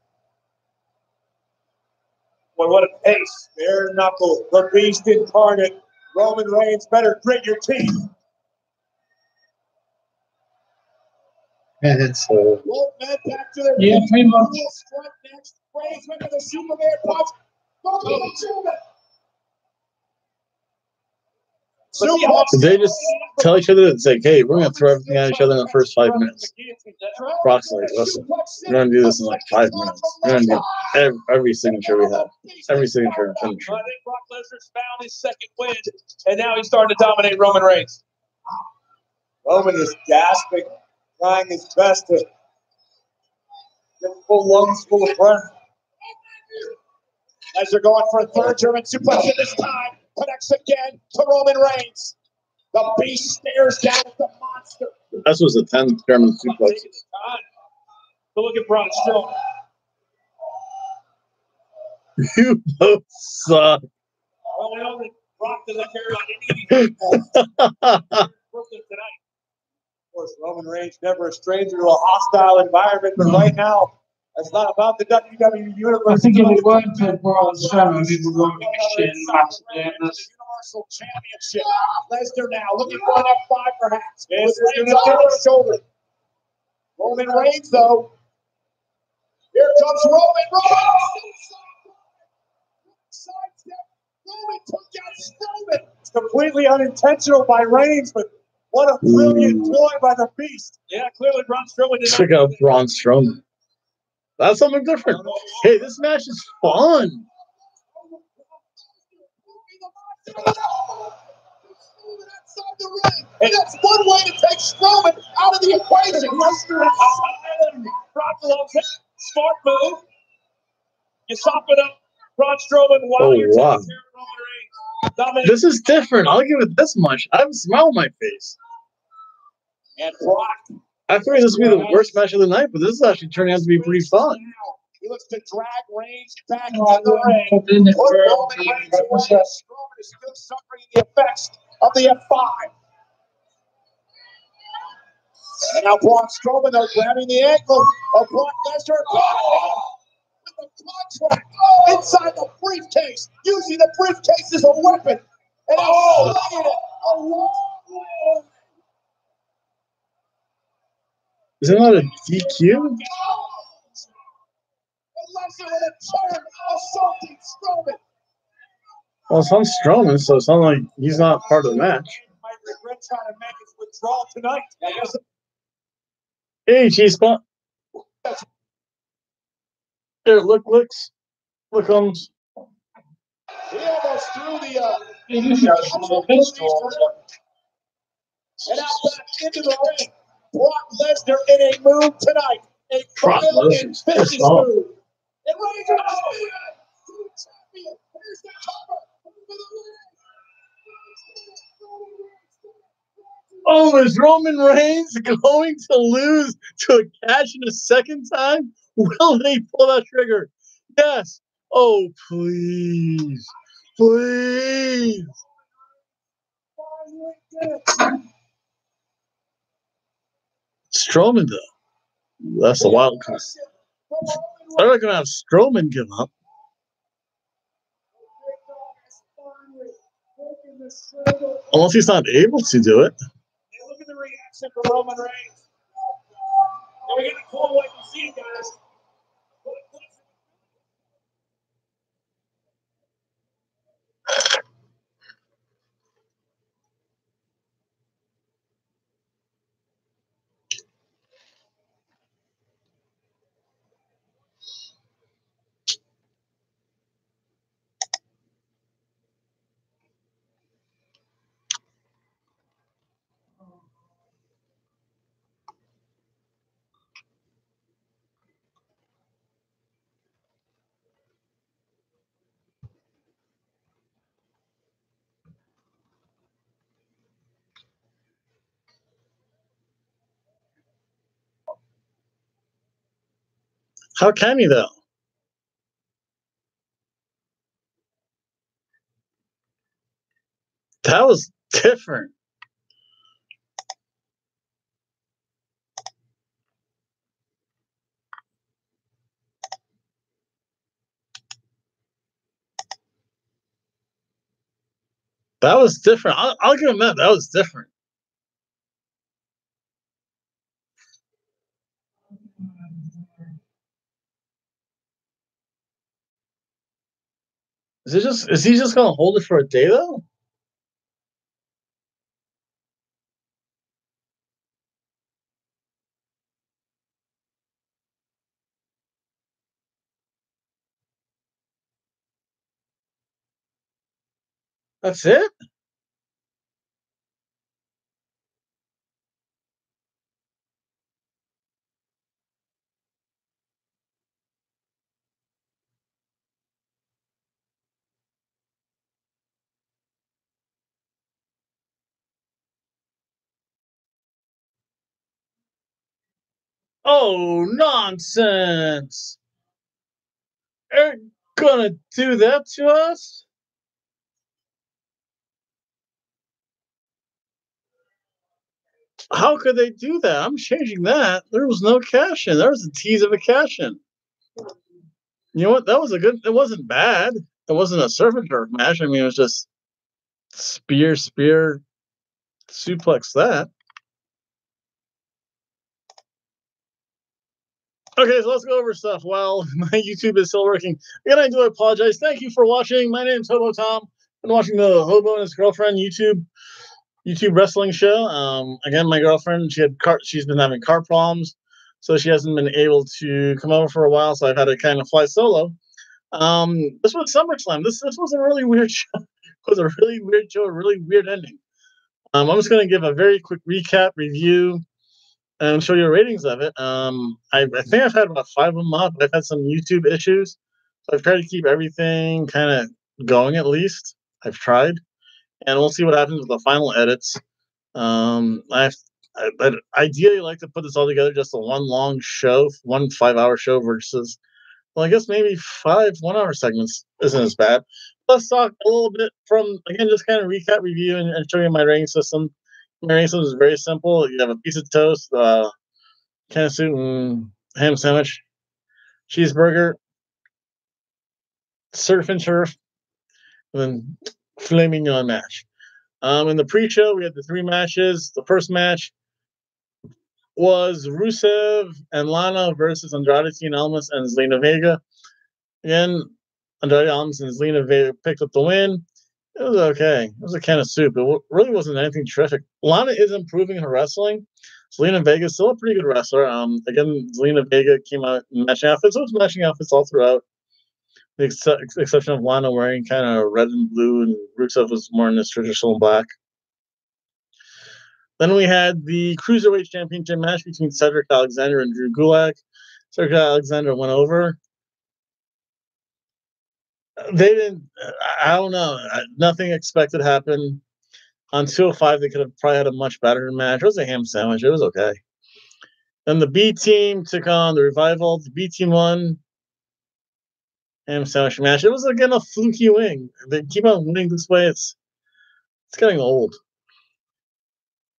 Boy, what a pace. Bare knuckle, the Beast Incarnate. Roman Reigns, better grit your teeth. And it's Both men back to their Yeah, pretty much. Who will strike next? Reigns went to the Superman punch. Go to the Superman. Did they just tell each other it's like, hey, we're going to throw everything at each other in the first 5 minutes? Brock's like, listen, we're going to do this in like 5 minutes. We're going to do every signature we have. Every signature and finisher. I think Brock Lesnar's found his second win, and now he's starting to dominate Roman Reigns. Roman is gasping, trying his best to get full lungs full of breath. Lesnar going for a third German suplex at this time. Connects again to Roman Reigns. The Beast stares down at the monster. This was a 10th German suplex. But look at Braun Strowman. You both suck. Well, we know that Brock doesn't care about any Brooklyn tonight. Of course, Roman Reigns never a stranger to a hostile environment, but right now, it's not about the WWE Universe. I think if it weren't for Braun Strowman, we would want to exchange matches. Universal Championship. Lesnar now looking for an F5 perhaps. With Reigns on his shoulder. Roman Reigns, though. Here comes Roman. Sidestep. Roman took out Strowman. It's completely unintentional by Reigns, but what a brilliant ploy by the Beast. Yeah, clearly Braun Strowman did Check out Braun Strowman. That's something different. Hey, this match is fun. And that's one way to take Strowman out of the equation. Brock loves it. Smart move. You soften up Braun Strowman while you're taking care of Roman Reigns. This is different. I'll give it this much. I have a smile on my face. And Brock. I figured this would be the worst match of the night, but this is actually turning out to be pretty fun. He looks to drag Reigns back into the ring. Put Roman Reigns away. Strowman is still suffering the effects of the F5. And now Braun Strowman, though, grabbing the ankle of Brock Lesnar. With the contract inside the briefcase, using the briefcase as a weapon. And now slinging it a long way. Isn't that a DQ? And Lesnar with a turn, assaulting Strowman. Well, it's on Strowman, so it's not like he's not part of the match. Might regret trying to make his withdrawal tonight. Hey, G-Spot. There, look comes. He almost threw the You know, pistol. and out back into the ring. Brock Lesnar in a move tonight. A Brock final and Lesnar's vicious pissed off. move. And Reigns is champion. Here's the cover. Oh, is Roman Reigns going to lose to a cash in a second time? Will they pull that trigger? Yes. Oh, please. Please. Strowman, though. That's the wild card. They're not going to have Strowman give up. Unless he's not able to do it. Look at the reaction from Roman Reigns. And we got a cool way to see, guys. How can you, though? That was different. That was different. I'll give him that. That was different. Is he just gonna hold it for a day though? That's it? Oh, nonsense! They're gonna do that to us? How could they do that? I'm changing that. There was no cash in. There was a tease of a cash in. You know what? That was a good. It wasn't bad. It wasn't a surf and turf match. I mean, it was just spear, suplex that. Okay, so let's go over stuff while my YouTube is still working. Again, I do apologize. Thank you for watching. My name's Hobo Tom. Been watching the Hobo and his girlfriend YouTube wrestling show. Again, my girlfriend, she's been having car problems, so she hasn't been able to come over for a while. So I've had to kind of fly solo. This was SummerSlam. This was a really weird show. It was a really weird show, a really weird ending. I'm just going to give a very quick recap review and show you ratings of it. I think I've had about 5 of them up. I've had some YouTube issues, so I've tried to keep everything kind of going at least. I've tried, and we'll see what happens with the final edits. I'd ideally like to put this all together just a one long show, 1 5-hour show versus, well, I guess maybe 5 1-hour segments isn't as bad. Let's talk a little bit from, again, just kind of recap, review, and show you my rating system. My rating system is very simple. You have a piece of toast, can of soup, and ham sandwich, cheeseburger, surf and turf, and then filet mignon match. In the pre-show, we had the 3 matches. The first match was Rusev and Lana versus Andrade Cien Almas and Zelina Vega. Again, Andrade Almas and Zelina Vega picked up the win. It was okay. It was a can of soup. It really wasn't anything terrific. Lana is improving her wrestling. Zelina Vega is still a pretty good wrestler. Again, Zelina Vega came out in matching outfits. So it was matching outfits all throughout. The exception of Lana wearing kind of red and blue, and Rusev was more in his traditional black. Then we had the Cruiserweight Championship match between Cedric Alexander and Drew Gulak. Cedric Alexander went over. They didn't, I don't know. Nothing expected happened. On 205, they could have probably had a much better match. It was a ham sandwich. It was okay. Then the B team took on the Revival. The B team won. Ham sandwich match. It was, again, a fluky win. They keep on winning this way. It's getting old.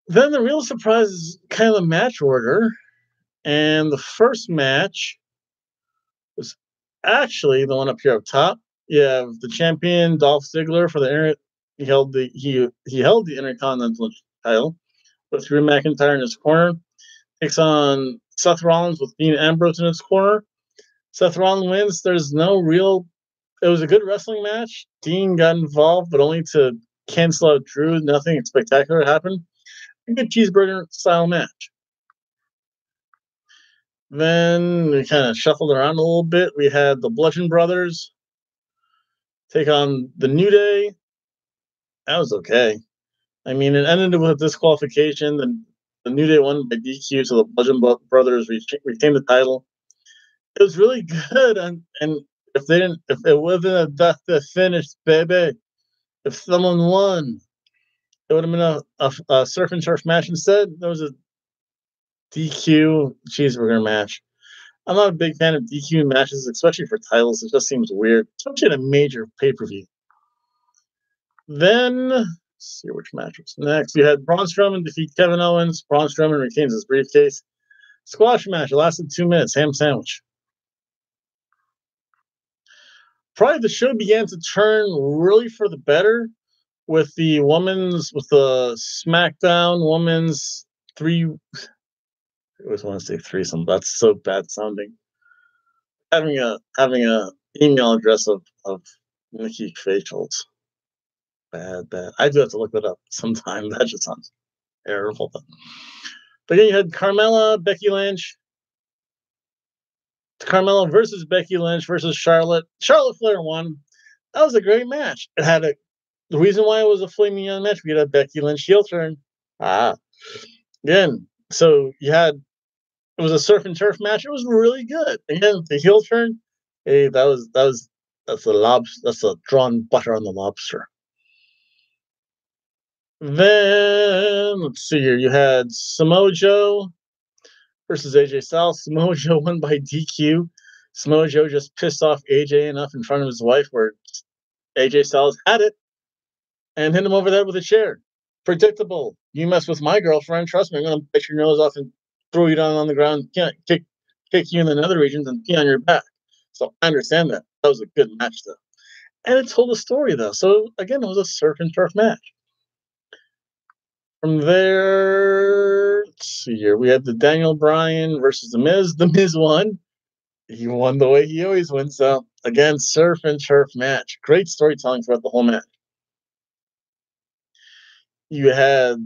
Then the real surprise is kind of the match order. And the first match was actually the one up here up top. You have the champion Dolph Ziggler for the he held the Intercontinental title with Drew McIntyre in his corner. Takes on Seth Rollins with Dean Ambrose in his corner. Seth Rollins wins. It was a good wrestling match. Dean got involved, but only to cancel out Drew. Nothing spectacular happened. A good cheeseburger style match. Then we kind of shuffled around a little bit. We had the Bludgeon Brothers take on the New Day. That was okay. I mean, it ended with a disqualification. The New Day won by DQ, so the Bludgeon Brothers retained the title. It was really good, and if it wasn't a death that finished, baby, if someone won, it would have been a surf and turf match instead. There was a DQ cheeseburger match. I'm not a big fan of DQ matches, especially for titles. It just seems weird, especially in a major pay-per-view. Then, let's see which match was next. You had Braun Strowman defeat Kevin Owens. Braun Strowman retains his briefcase. Squash match. It lasted 2 minutes. Ham sandwich. Probably the show began to turn really for the better with the SmackDown women's three. I always want to say threesome. That's so bad sounding. Having a email address of Nikki facials. Bad. I do have to look that up sometime. That just sounds terrible. But then you had Carmella, Becky Lynch. Carmella versus Becky Lynch versus Charlotte. Charlotte Flair won. That was a great match. It had the reason why it was a flaming young match. We had a Becky Lynch heel turn. Again, so it was a surf and turf match. It was really good. Again, the heel turn. Hey, that's a drawn butter on the lobster. Then let's see here. You had Samoa Joe versus AJ Styles. Samoa Joe won by DQ. Samoa Joe just pissed off AJ enough in front of his wife where AJ Styles had it and hit him over there with a chair. Predictable. You mess with my girlfriend, trust me, I'm going to bite your nose off and throw you down on the ground, kick you in the nether regions and pee on your back. So I understand that. That was a good match, though. And it told a story, though. So, again, it was a surf and turf match. From there, let's see here. We had the Daniel Bryan versus The Miz. The Miz won. He won the way he always wins. So, again, surf and turf match. Great storytelling throughout the whole match. You had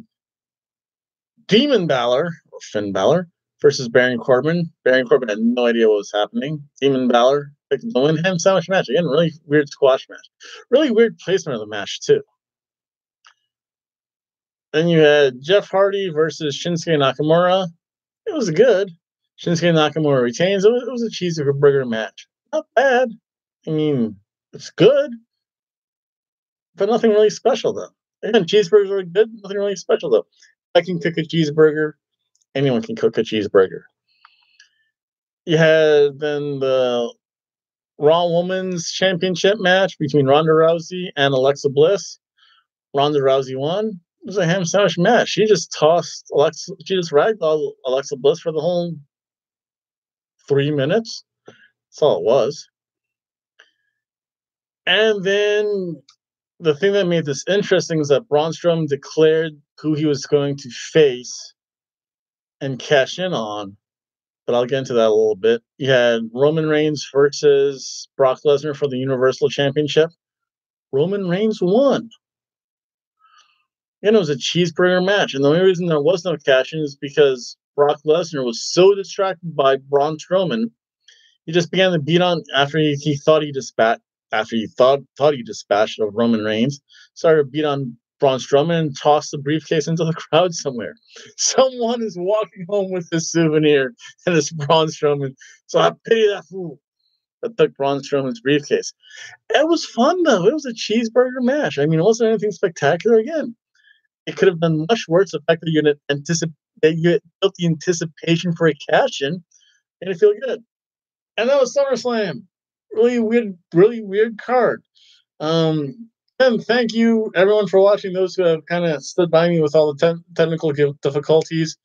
Demon Balor, or Finn Balor, versus Baron Corbin. Baron Corbin had no idea what was happening. Demon Balor picked the win. Ham sandwich match. Again, really weird squash match. Really weird placement of the match, too. Then you had Jeff Hardy versus Shinsuke Nakamura. It was good. Shinsuke Nakamura retains. It was a cheeseburger match. Not bad. I mean, it's good, but nothing really special, though. Again, cheeseburgers are good. Nothing really special, though. I can cook a cheeseburger. Anyone can cook a cheeseburger. You had then the Raw Women's Championship match between Ronda Rousey and Alexa Bliss. Ronda Rousey won. It was a ham sandwich match. She just ragdolled Alexa Bliss for the whole 3 minutes. That's all it was. And then the thing that made this interesting is that Braun Strowman declared who he was going to face and cash in on. But I'll get into that a little bit. You had Roman Reigns versus Brock Lesnar for the Universal Championship. Roman Reigns won. And it was a cheeseburger match. And the only reason there was no cash in is because Brock Lesnar was so distracted by Braun Strowman. He just began to beat on after he thought he dispatched of Roman Reigns. Started to beat on Braun Strowman and tossed the briefcase into the crowd somewhere. Someone is walking home with this souvenir, and it's Braun Strowman. So I pity that fool that took Braun Strowman's briefcase. It was fun, though. It was a cheeseburger match. I mean, it wasn't anything spectacular. Again, it could have been much worse. The fact that you built the anticipation for a cash-in and it feel good. And that was SummerSlam. Really weird card. And thank you, everyone, for watching. Those who have kind of stood by me with all the technical difficulties.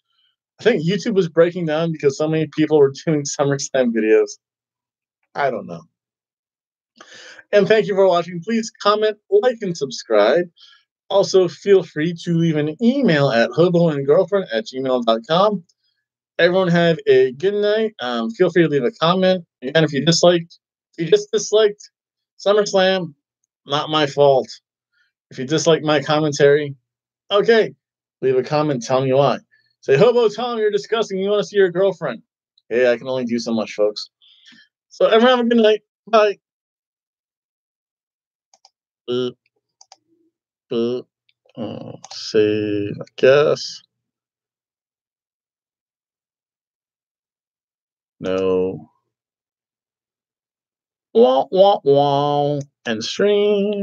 I think YouTube was breaking down because so many people were doing SummerSlam videos. I don't know. And thank you for watching. Please comment, like, and subscribe. Also, feel free to leave an email at hoboandgirlfriend@gmail.com. Everyone have a good night. Feel free to leave a comment. And if you just disliked SummerSlam, not my fault. If you dislike my commentary, okay, leave a comment. Tell me why. Say, Hobo, tell him you're disgusting. You want to see your girlfriend. Hey, I can only do so much, folks. So everyone have a good night. Bye. Boop. Boop. Save, I guess. No. Wah, wah, wah. And stream.